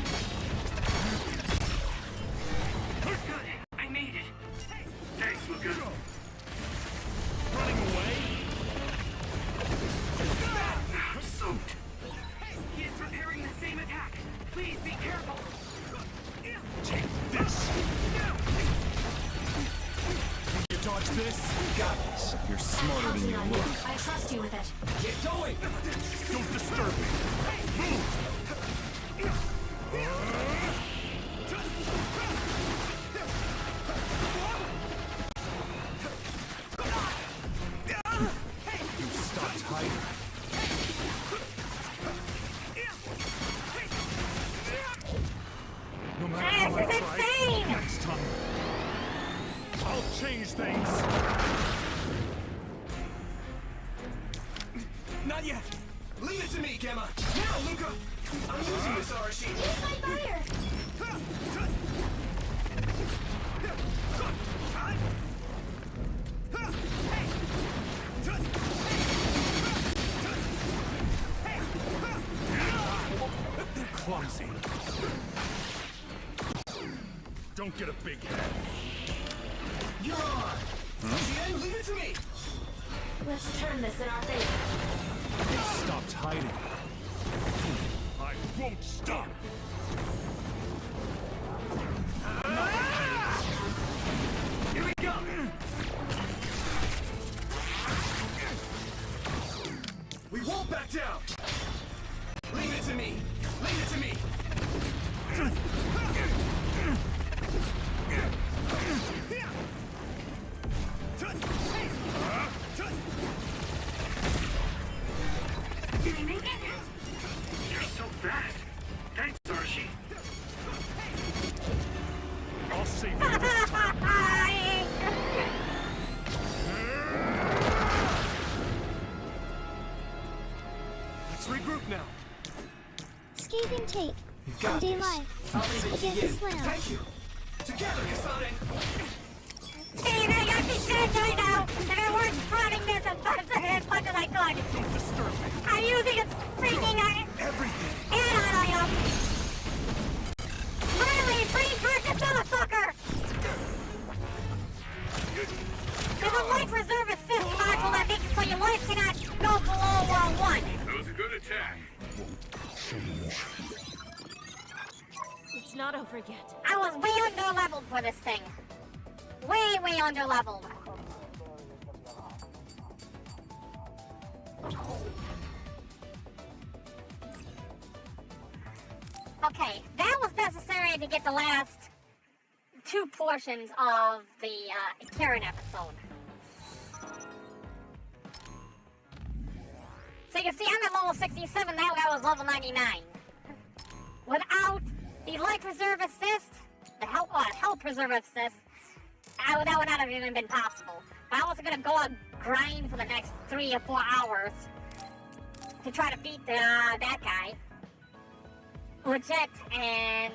Good, I made it. Thanks, Luca. Running away? I'm soaked. He is preparing the same attack. Please be careful. Take this! You dodge this? Got this. You're smarter than you look. I trust you with it. Get going! Don't disturb me! Move! You stopped hiding. No matter how I try, next time, I'll change things. Not yet! Leave it to me, Gemma! Now, Luca! I'm using this Arashi! Use my fire! Clumsy. Don't get a big head. You're on! Jen, leave it to me! Let's turn this in our favor. They stopped hiding. I won't stop. Here we go! We won't back down! Leave it to me! Leave it to me! Did he make it? You're so fast. Thanks, Archie. I'll save you this time. Let's regroup now. Scathing take. Got this. btlive. I'll leave it to Against you. the slam. Thank you. Together, Kasane. See, they got me dead right now, and I was prodding this as much as I could. Don't disturb me. I'm using its freaking Everything. item. Finally, brain hurt this motherfucker! There's a life reserve assist module that makes it so your life cannot go below 1. That was a good attack. It's not over yet. I was way underleveled for this thing. Way underleveled. Okay, that was necessary to get the last 2 portions of the Karen episode. So you can see I'm at level 67, that way I was level 99. Without the life preserve assist, the health preserve assist, that would not have even been possible. But I wasn't gonna go and grind for the next 3 or 4 hours to try to beat that guy. Legit, and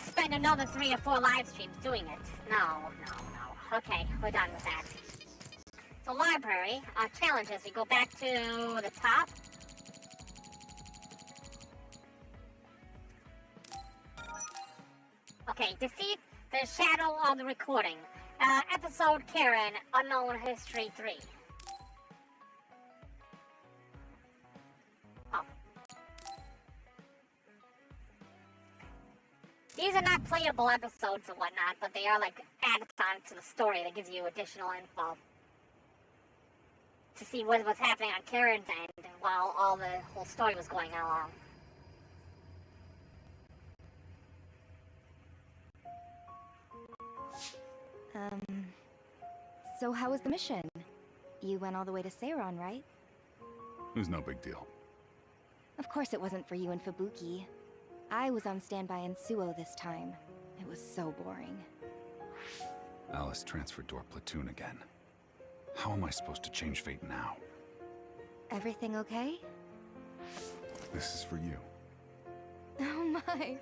spend another 3 or 4 live streams doing it. No. Okay, we're done with that. So library, challenges, we go back to the top. Okay, defeat the shadow of the recording. Episode Karen, Unknown History 3. Oh. These are not playable episodes and whatnot, but they are like added on to the story that gives you additional info. To see what was happening on Karen's end while all the whole story was going along. So how was the mission? You went all the way to Seiron, right? It was no big deal. Of course it wasn't for you and Fubuki. I was on standby in Suo this time. It was so boring. Alice transferred to our platoon again. How am I supposed to change fate now? Everything okay? This is for you. Oh my!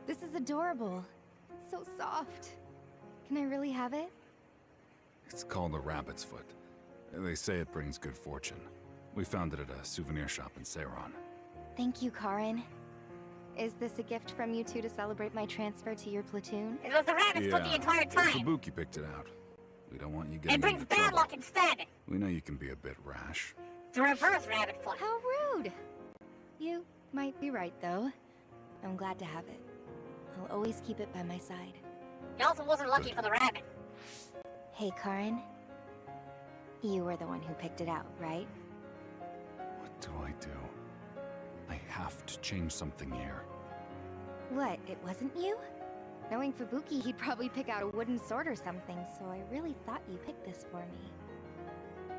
This is adorable. It's so soft. Can I really have it? It's called a rabbit's foot. They say it brings good fortune. We found it at a souvenir shop in Seiron. Thank you, Karin. Is this a gift from you two to celebrate my transfer to your platoon? It was the rabbit's foot the entire time. Fubuki picked it out. We don't want you getting It brings into bad trouble. luck instead. We know you can be a bit rash. It's a reverse rabbit foot. How rude! You might be right, though. I'm glad to have it. I'll always keep it by my side. He also wasn't lucky for the rabbit. Hey, Karin. You were the one who picked it out, right? What do I do? I have to change something here. What, it wasn't you? Knowing Fubuki, he'd probably pick out a wooden sword or something, so I really thought you picked this for me.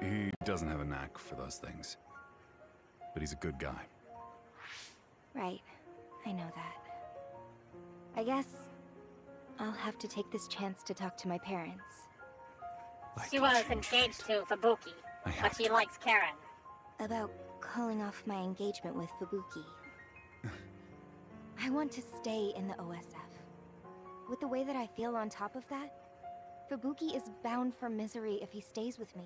He doesn't have a knack for those things. But he's a good guy. Right. I know that. I guess I'll have to take this chance to talk to my parents. She was engaged to Fubuki, but she likes Karen. About calling off my engagement with Fubuki. I want to stay in the OSF. With the way that I feel on top of that, Fubuki is bound for misery if he stays with me.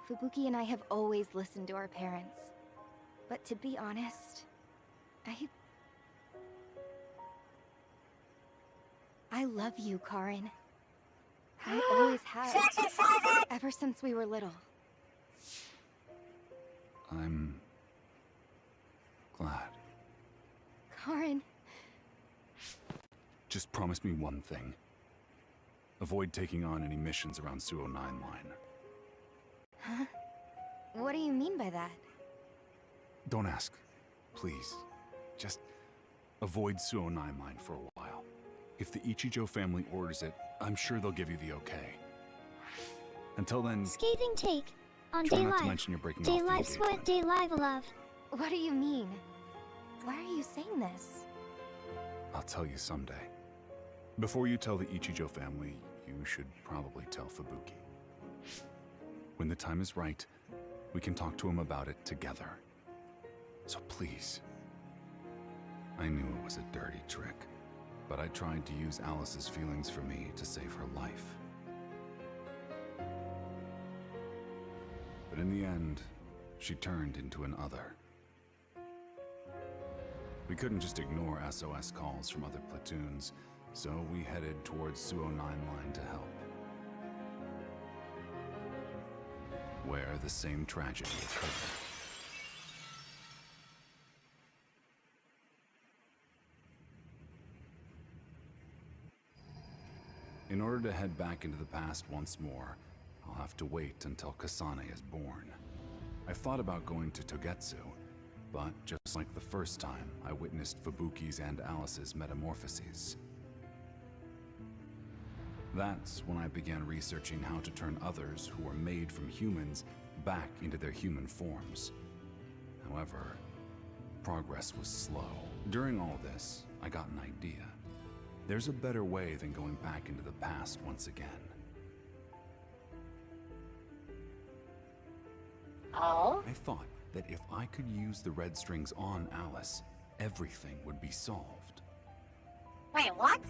Fubuki and I have always listened to our parents. But to be honest, I love you, Karin. I always have. Ever since we were little. I'm glad. Karin. Just promise me one thing. Avoid taking on any missions around Suo 9 line. Huh? What do you mean by that? Don't ask. Please. Just avoid Suo 9 line for a while. If the Ichijo family orders it, I'm sure they'll give you the okay. Until then, Scathing take on try Day not to Live. mention you're breaking Day off the Live engagement. sweat, Day Live love. What do you mean? Why are you saying this? I'll tell you someday. Before you tell the Ichijo family, you should probably tell Fubuki. When the time is right, we can talk to him about it together. So please. I knew it was a dirty trick, but I tried to use Alice's feelings for me to save her life. But in the end, she turned into an other. We couldn't just ignore SOS calls from other platoons, so we headed towards Suo 9 line to help. Where the same tragedy occurred. In order to head back into the past once more, I'll have to wait until Kasane is born. I thought about going to Togetsu, but just like the first time, I witnessed Fubuki's and Alice's metamorphoses. That's when I began researching how to turn others who were made from humans back into their human forms. However, progress was slow. During all this, I got an idea. There's a better way than going back into the past once again. Oh? I thought that if I could use the red strings on Alice, everything would be solved. Wait, what?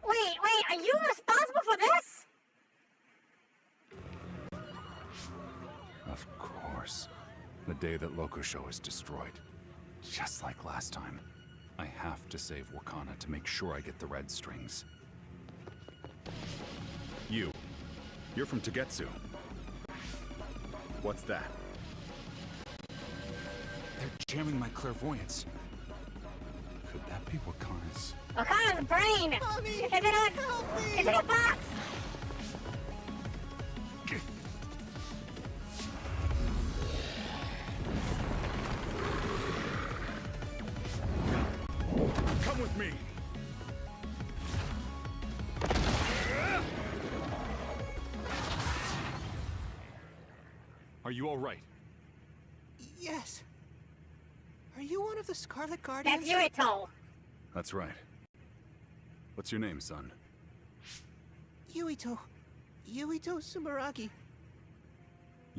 Wait, are you responsible for this? Of course. The day that Lokusho is destroyed. Just like last time. I have to save Wakana to make sure I get the red strings. You're from Togetsu. What's that? They're jamming my clairvoyance. Could that be Wakana's? Wakana's brain! Mommy, is it a box? Come with me! you all right? Yes. Are you one of the Scarlet Guardians? That's Yuito. That's right. What's your name, son? Yuito. Yuito Sumeragi.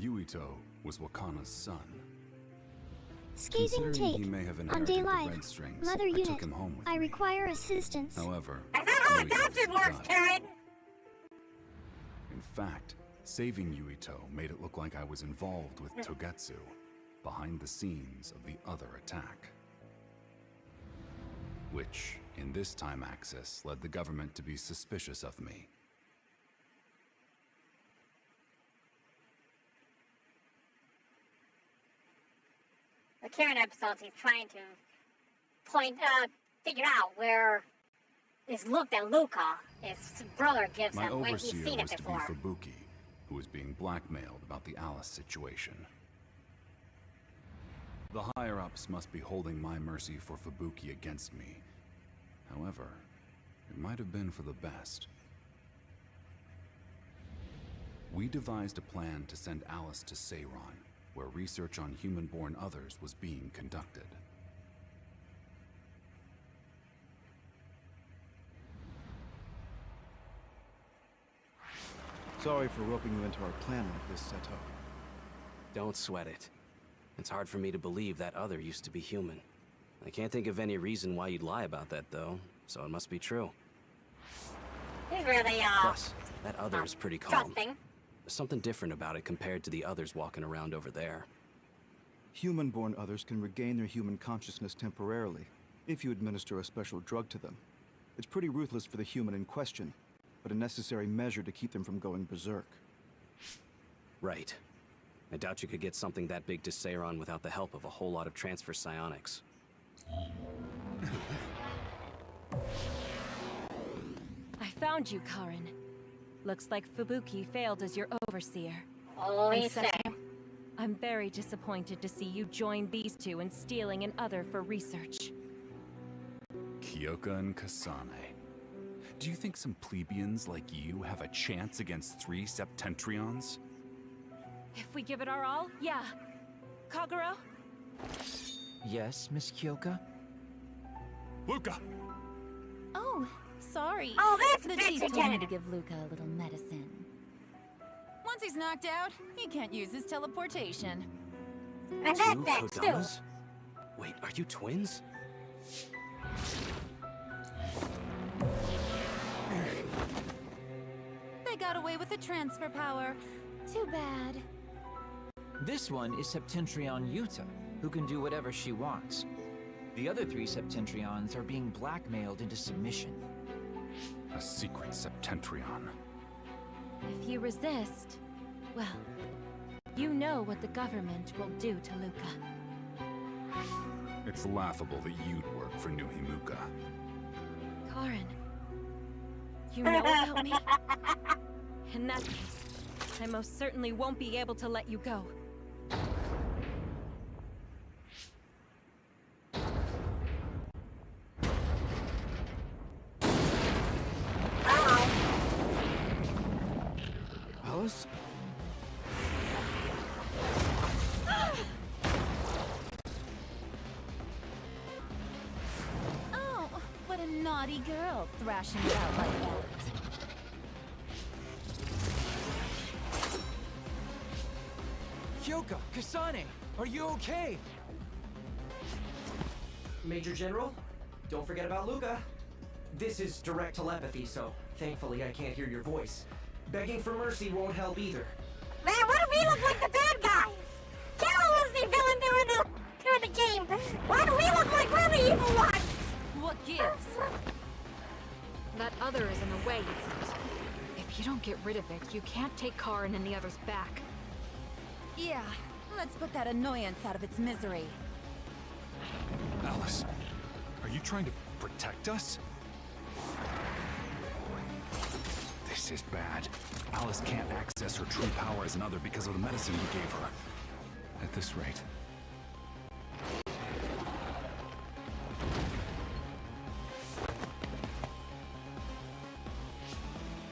Yuito was Wakana's son. Scathing Considering take. he may have On inherited the btlive. red strings, Mother I unit. took him home with I me. require assistance. However, That's not how Yuito adoption was works, God. Karen. In fact, saving Yuito made it look like I was involved with Togetsu, behind the scenes of the other attack. Which, in this time axis, led the government to be suspicious of me. The Karen episodes, he's trying to figure out where is Luca, his brother gives My him when he's overseer seen it was to be before. Fubuki, who was being blackmailed about the Alice situation. The higher-ups must be holding my mercy for Fubuki against me. However, it might have been for the best. We devised a plan to send Alice to Seiron, where research on human-born others was being conducted. Sorry for roping you into our plan like this, Seto. Don't sweat it. It's hard for me to believe that other used to be human. I can't think of any reason why you'd lie about that, though, so it must be true. He's really, Plus, that other is pretty calm. trusting. There's something different about it compared to the others walking around over there. Human-born others can regain their human consciousness temporarily, if you administer a special drug to them. It's pretty ruthless for the human in question, but a necessary measure to keep them from going berserk. Right. I doubt you could get something that big to Seiron without the help of a whole lot of transfer psionics. I found you, Karen. Looks like Fubuki failed as your overseer. Holy And shit. Seto, I'm very disappointed to see you join these two in stealing an other for research. Kyoka and Kasane. Do you think some plebeians like you have a chance against 3 Septentrions? If we give it our all, yeah. Kagero? Yes, Miss Kyoka? Luca! Oh, sorry. Oh, that's the bitch chief told again. me to give Luca a little medicine. Once he's knocked out, he can't use his teleportation. And that Two bitch, too. Kodamas? Wait, are you twins? They got away with the transfer power. Too bad. This one is Septentrion Yuta, who can do whatever she wants. The other 3 Septentrions are being blackmailed into submission. A secret Septentrion. If you resist, well, you know what the government will do to Luca. It's laughable that you'd work for New Himuka. Karen, you know about me? In that case, I most certainly won't be able to let you go. Alice? Oh, what a naughty girl thrashing it out like that. Kyoka, Kasane, are you okay? Major General, don't forget about Luca. This is direct telepathy, so thankfully I can't hear your voice. Begging for mercy won't help either. Man, why do we look like the bad guys? Carol was the villain during the game. Why do we look like we're the evil ones? What gives? That other is in the way, isn't it? If you don't get rid of it, you can't take Karen and the others back. Yeah, let's put that annoyance out of its misery. Alice, are you trying to protect us? This is bad. Alice can't access her true power as another because of the medicine we gave her. At this rate.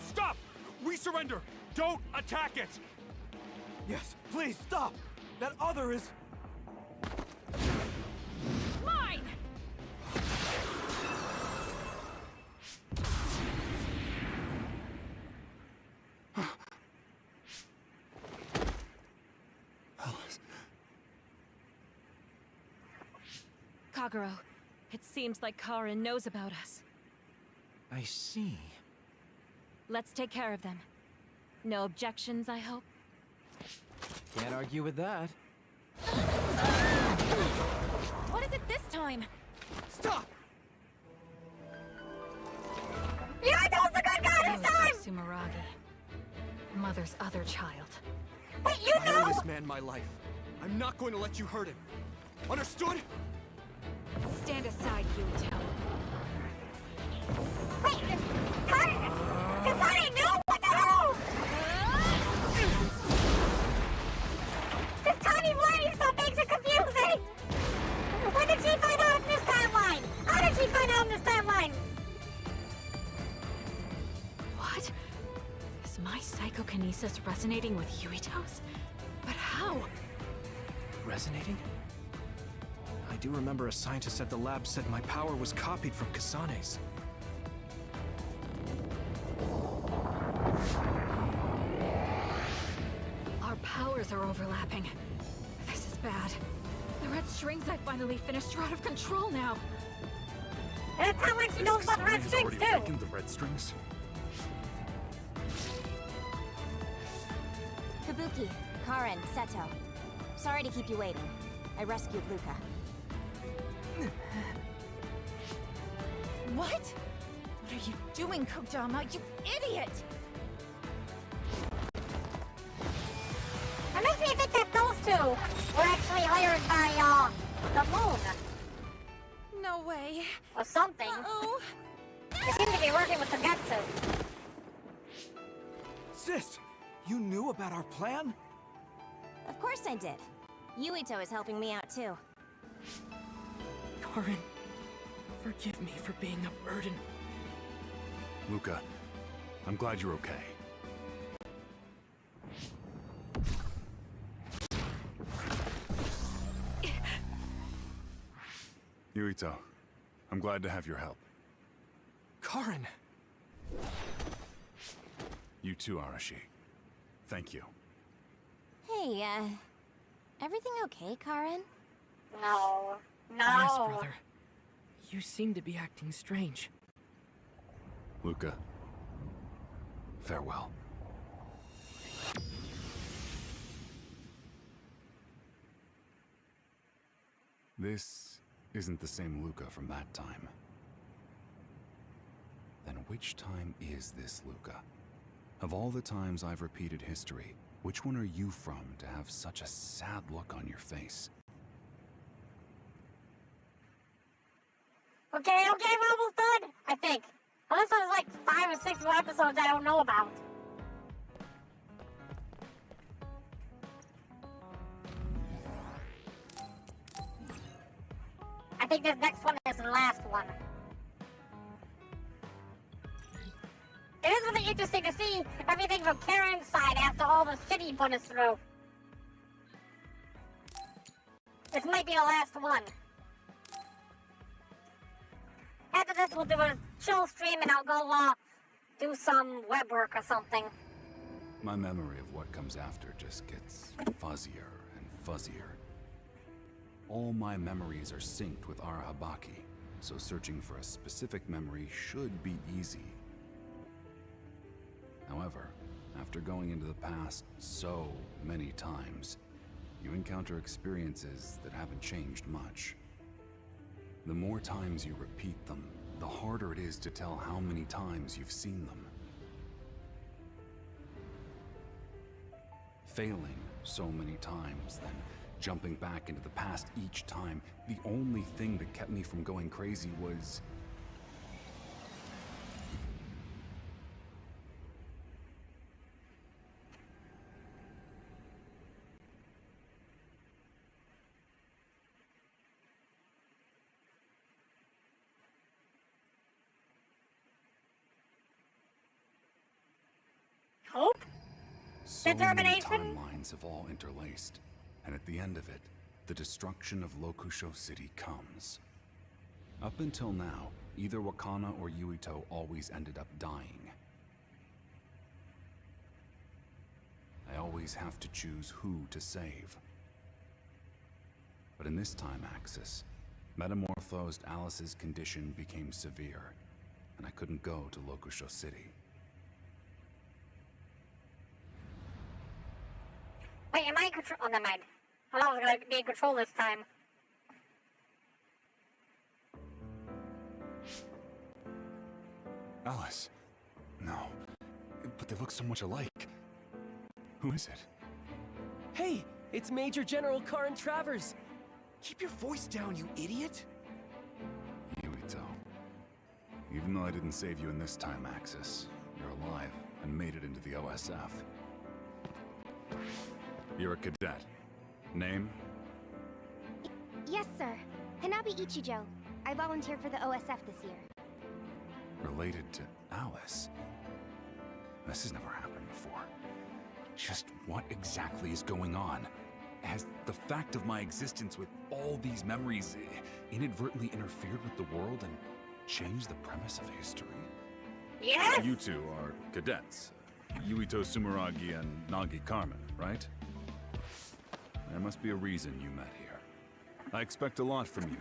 Stop! We surrender! Don't attack it! Yes, please, stop! That other is... Mine! Kagero, it seems like Karen knows about us. I see. Let's take care of them. No objections, I hope? Can't argue with that. What is it this time? Stop! Yuito's the good guy this time! Sumeragi. Mother's other child. Wait, you I owe know? this man my life. I'm not going to let you hurt him. Understood? Stand aside, Yuito. Wait, Kasane knew? What the hell? This tiny whiny stuff makes it confusing! When did she find out in this timeline? How did she find out in this timeline? What? Is my psychokinesis resonating with Yuito's? But how? Resonating? I do remember a scientist at the lab said my power was copied from Kasane's. Our powers are overlapping. This is bad. The red strings I finally finished are out of control now. That's how much she knows about the red strings, too! The red strings? Kabuki, Karen, Seto. Sorry to keep you waiting. I rescued Luca. What? What are you doing, Kodama? You idiot! It makes me think that those two were actually hired by, the moon. No way. Or something. Uh-oh. They seem to be working with the Getsu. Sis, you knew about our plan? Of course I did. Yuito is helping me out too. Karen, forgive me for being a burden. Luca, I'm glad you're okay. Yuito, I'm glad to have your help. Karen! You too, Arashi. Thank you. Hey, everything okay, Karen? No. No. Yes, brother. You seem to be acting strange. Luca, farewell. This isn't the same Luca from that time. Then which time is this Luca? Of all the times I've repeated history, which one are you from to have such a sad look on your face? Okay, we're almost done, I think. Unless there's like 5 or 6 more episodes I don't know about. I think this next one is the last one. It is really interesting to see everything from Karen's side after all the shit he put us through. This might be the last one. After this, we'll do a chill stream and I'll go, do some web work or something. My memory of what comes after just gets fuzzier and fuzzier. All my memories are synced with Arahabaki, so searching for a specific memory should be easy. However, after going into the past so many times, you encounter experiences that haven't changed much. The more times you repeat them, the harder it is to tell how many times you've seen them. Failing so many times, then jumping back into the past each time, the only thing that kept me from going crazy was... Hope? So many timelines have all interlaced, and at the end of it, the destruction of Lokusho City comes. Up until now, either Wakana or Yuito always ended up dying. I always have to choose who to save. But in this time axis, metamorphosed Alice's condition became severe, and I couldn't go to Lokusho City. Wait, am I in control? Oh, never mind. I thought I was going to be in control this time. Alice? No. But they look so much alike. Who is it? Hey, it's Major General Karen Travers. Keep your voice down, you idiot. Yuito. Even though I didn't save you in this time axis, you're alive and made it into the OSF. You're a cadet. Name? Yes, sir. Hanabi Ichijo. I volunteered for the OSF this year. Related to Alice? This has never happened before. Just what exactly is going on? Has the fact of my existence with all these memories inadvertently interfered with the world and changed the premise of history? Yes! You two are cadets. Yuito Sumeragi and Nagi Carmen, right? There must be a reason you met here. I expect a lot from you.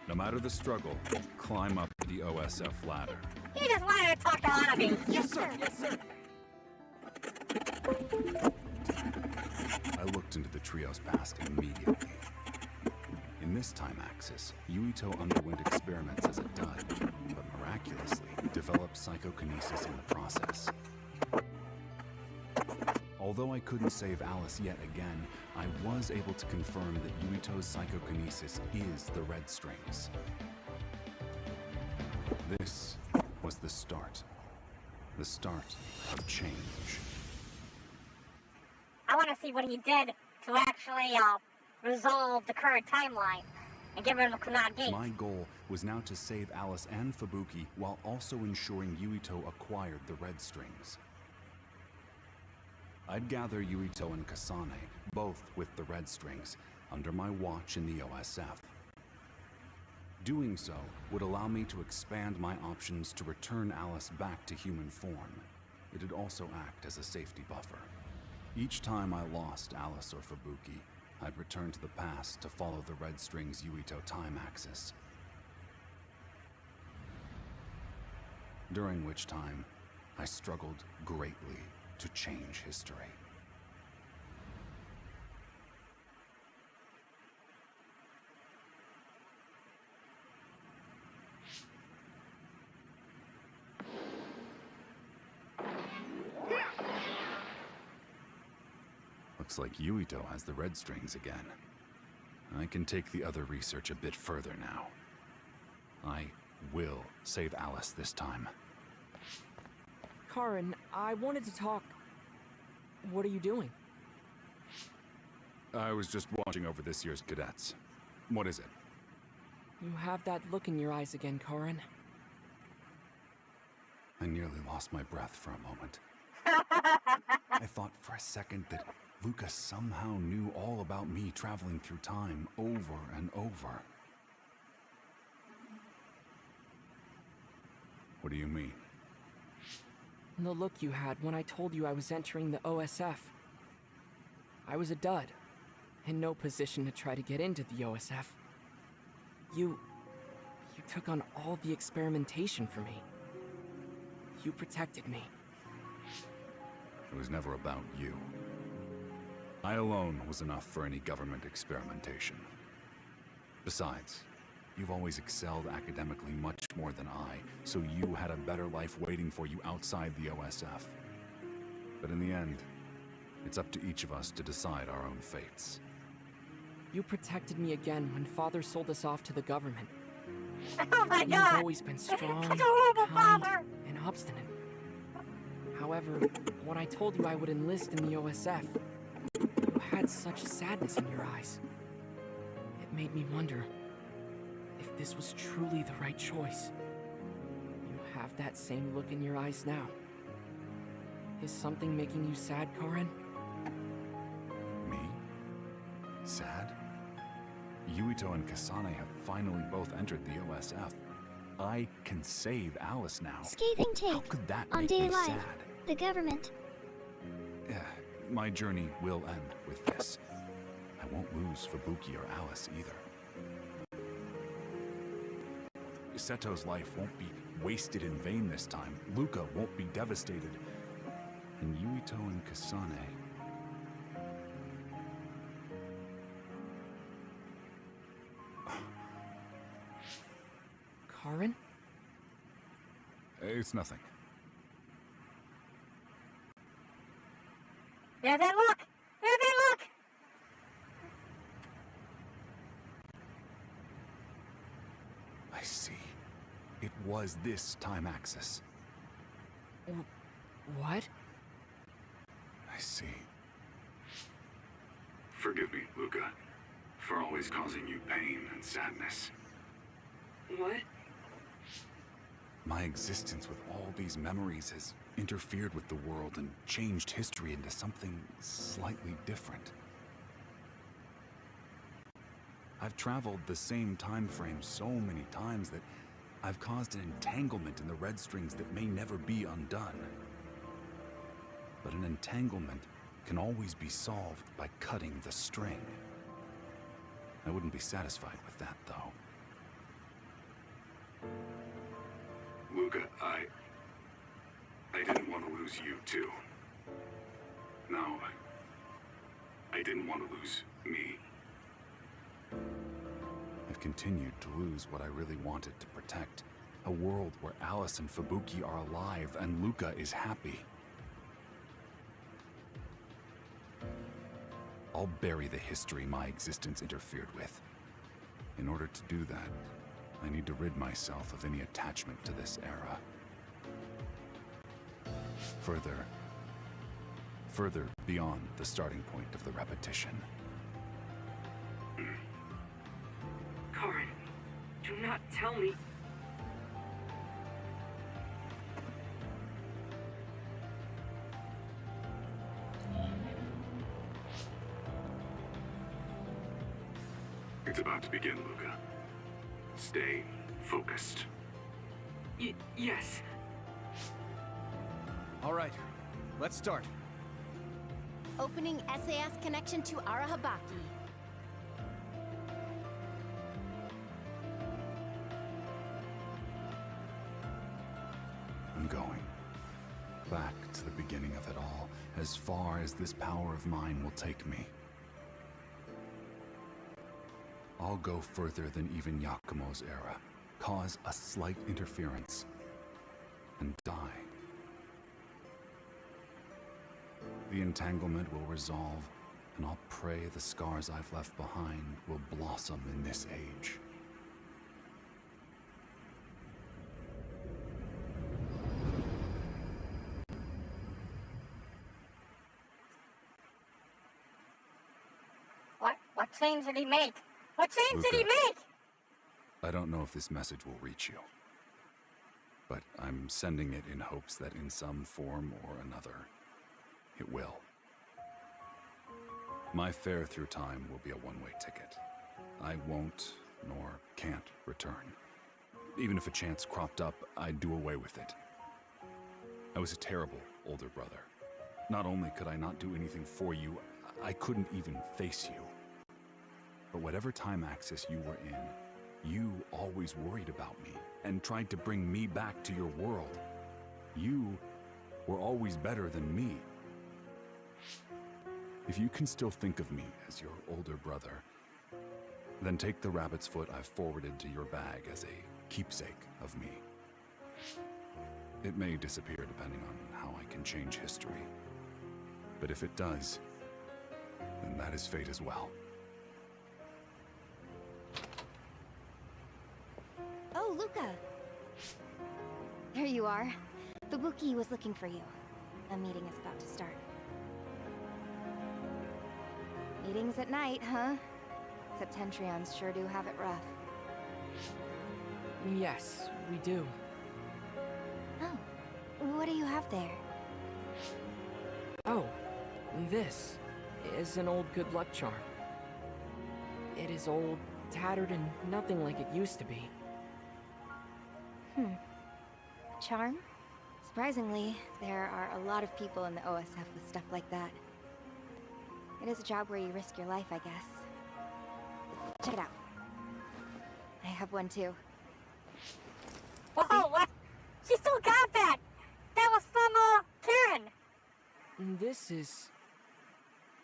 No matter the struggle, climb up the OSF ladder. He just wanted to talk to Hanabi. Yes, sir. Yes, sir. I looked into the trio's past immediately. In this time axis, Yuito underwent experiments as a dud, but miraculously developed psychokinesis in the process. Although I couldn't save Alice yet again, I was able to confirm that Yuito's psychokinesis is the red strings. This was the start. The start of change. I want to see what he did to actually resolve the current timeline and get rid of Kunagi. My goal was now to save Alice and Fubuki while also ensuring Yuito acquired the red strings. I'd gather Yuito and Kasane, both with the red strings, under my watch in the OSF. Doing so would allow me to expand my options to return Alice back to human form. It'd also act as a safety buffer. Each time I lost Alice or Fubuki, I'd return to the past to follow the red strings Yuito time axis. During which time, I struggled greatly to change history. Looks like Yuito has the red strings again. I can take the other research a bit further now. I will save Alice this time. Karen, I wanted to talk. What are you doing? I was just watching over this year's cadets. What is it? You have that look in your eyes again, Karen. I nearly lost my breath for a moment. I thought for a second that Lucas somehow knew all about me traveling through time over and over. What do you mean? The look you had when I told you I was entering the OSF. I was a dud, in no position to try to get into the OSF. You took on all the experimentation for me. You protected me. It was never about you. I alone was enough for any government experimentation. Besides, you've always excelled academically much more than I, so you had a better life waiting for you outside the OSF. But in the end, it's up to each of us to decide our own fates. You protected me again when Father sold us off to the government. Oh my God! You've always been strong, Such a horrible kind, father! and obstinate. However, when I told you I would enlist in the OSF, you had such sadness in your eyes. It made me wonder if this was truly the right choice. You have that same look in your eyes now. Is something making you sad, Karen? Me? Sad? Yuito and Kasane have finally both entered the OSF. I can save Alice now. Scathing take How could that on make me btlive. sad? The government. My journey will end with this. I won't lose Fubuki or Alice either. Seto's life won't be wasted in vain this time. Luca won't be devastated. And Yuito and Kasane... Karen? It's nothing. There's that look! There's that look! I see. It was this time axis. What? I see. Forgive me, Luca, for always causing you pain and sadness. What? My existence with all these memories has interfered with the world and changed history into something slightly different. I've traveled the same time frame so many times that I've caused an entanglement in the red strings that may never be undone. But an entanglement can always be solved by cutting the string. I wouldn't be satisfied with that, though. Luca, I didn't want to lose you, too. No, I didn't want to lose me. I've continued to lose what I really wanted to protect. A world where Alice and Fubuki are alive and Luca is happy. I'll bury the history my existence interfered with. In order to do that, I need to rid myself of any attachment to this era. Further beyond the starting point of the repetition. Karen, do not tell me. It's about to begin, Luca. Stay focused. Yes. All right, let's start. Opening SAS connection to Arahabaki. I'm going. Back to the beginning of it all, as far as this power of mine will take me. I'll go further than even Yakumo's era, cause a slight interference, and die. The entanglement will resolve, and I'll pray the scars I've left behind will blossom in this age. What change did he make? What change did he make? I don't know if this message will reach you, but I'm sending it in hopes that in some form or another, it will. My fare through time will be a one-way ticket. I won't, nor can't, return. Even if a chance cropped up, I'd do away with it. I was a terrible older brother. Not only could I not do anything for you, I couldn't even face you. But whatever time axis you were in, you always worried about me and tried to bring me back to your world. You were always better than me. If you can still think of me as your older brother, then take the rabbit's foot I've forwarded to your bag as a keepsake of me. It may disappear depending on how I can change history. But if it does, then that is fate as well. Oh, Luca! There you are. Fubuki was looking for you. A meeting is about to start. Meetings at night, huh? Septentrions sure do have it rough. Yes, we do. Oh, what do you have there? Oh, this is an old good luck charm. It is old, tattered, and nothing like it used to be. Charm? Surprisingly, there are a lot of people in the OSF with stuff like that. It is a job where you risk your life, I guess. Check it out. I have one too. Whoa, what? She still got that! That was from, Karen! This is...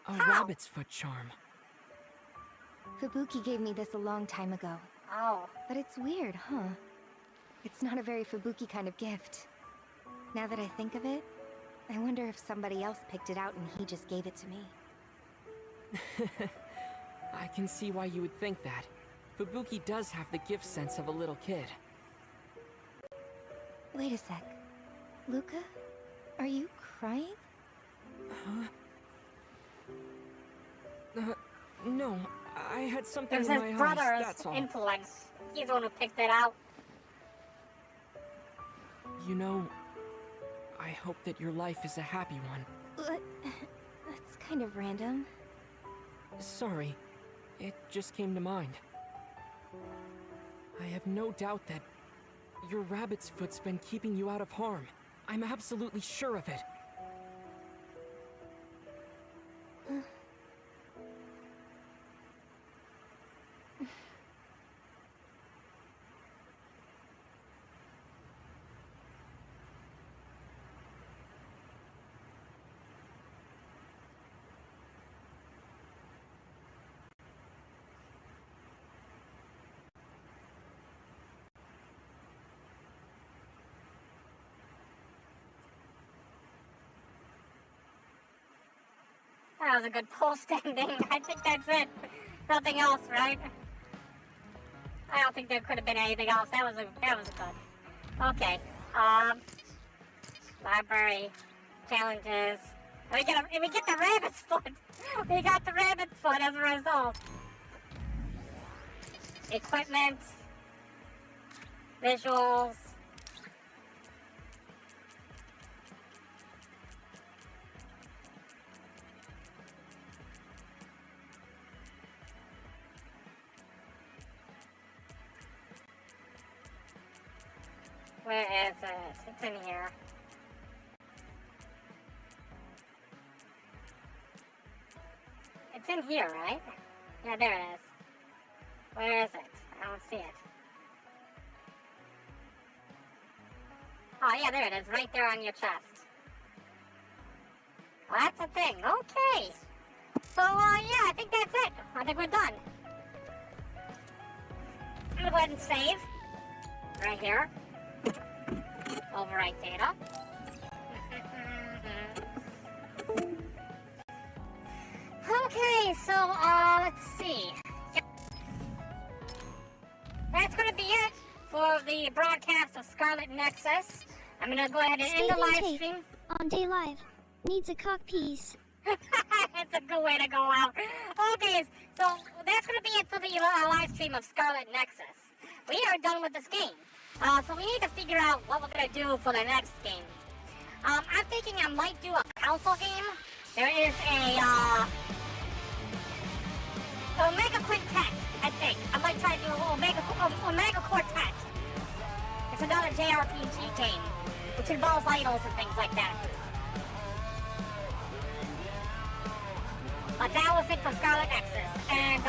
a rabbit's foot charm. Fubuki gave me this a long time ago. Oh. But it's weird, huh? It's not a very Fubuki kind of gift. Now that I think of it, I wonder if somebody else picked it out and he just gave it to me. I can see why you would think that. Fubuki does have the gift sense of a little kid. Wait a sec. Luca? Are you crying? No. I had something There's in my his eyes, brother's that's all. influence. He's the one who picked it out. You know, I hope that your life is a happy one. That's kind of random. Sorry, it just came to mind. I have no doubt that your rabbit's foot's been keeping you out of harm. I'm absolutely sure of it. That was a good post ending. I think that's it. Nothing else, right? I don't think there could have been anything else. That was good. Okay. Library challenges. We get the rabbit's foot. We got the rabbit's foot as a result. Equipment. Visuals. Where is it? It's in here. It's in here, right? Yeah, there it is. Where is it? I don't see it. Oh, yeah, there it is. Right there on your chest. Well, that's a thing. Okay. So, yeah, I think that's it. I think we're done. I'm gonna go ahead and save. Right here. Overwrite data. Okay, so, let's see. That's gonna be it for the broadcast of Scarlet Nexus. I'm gonna go ahead and end the live stream. On day live. Needs a cock piece. That's a good way to go out. Okay, so that's gonna be it for the live stream of Scarlet Nexus. We are done with this game. So we need to figure out what we're gonna do for the next game. I'm thinking I might do a console game. There is a Omega Quintet, I think. I might try to do Omega Quartet. It's another JRPG game, which involves idols and things like that. But that was it for Scarlet Nexus, and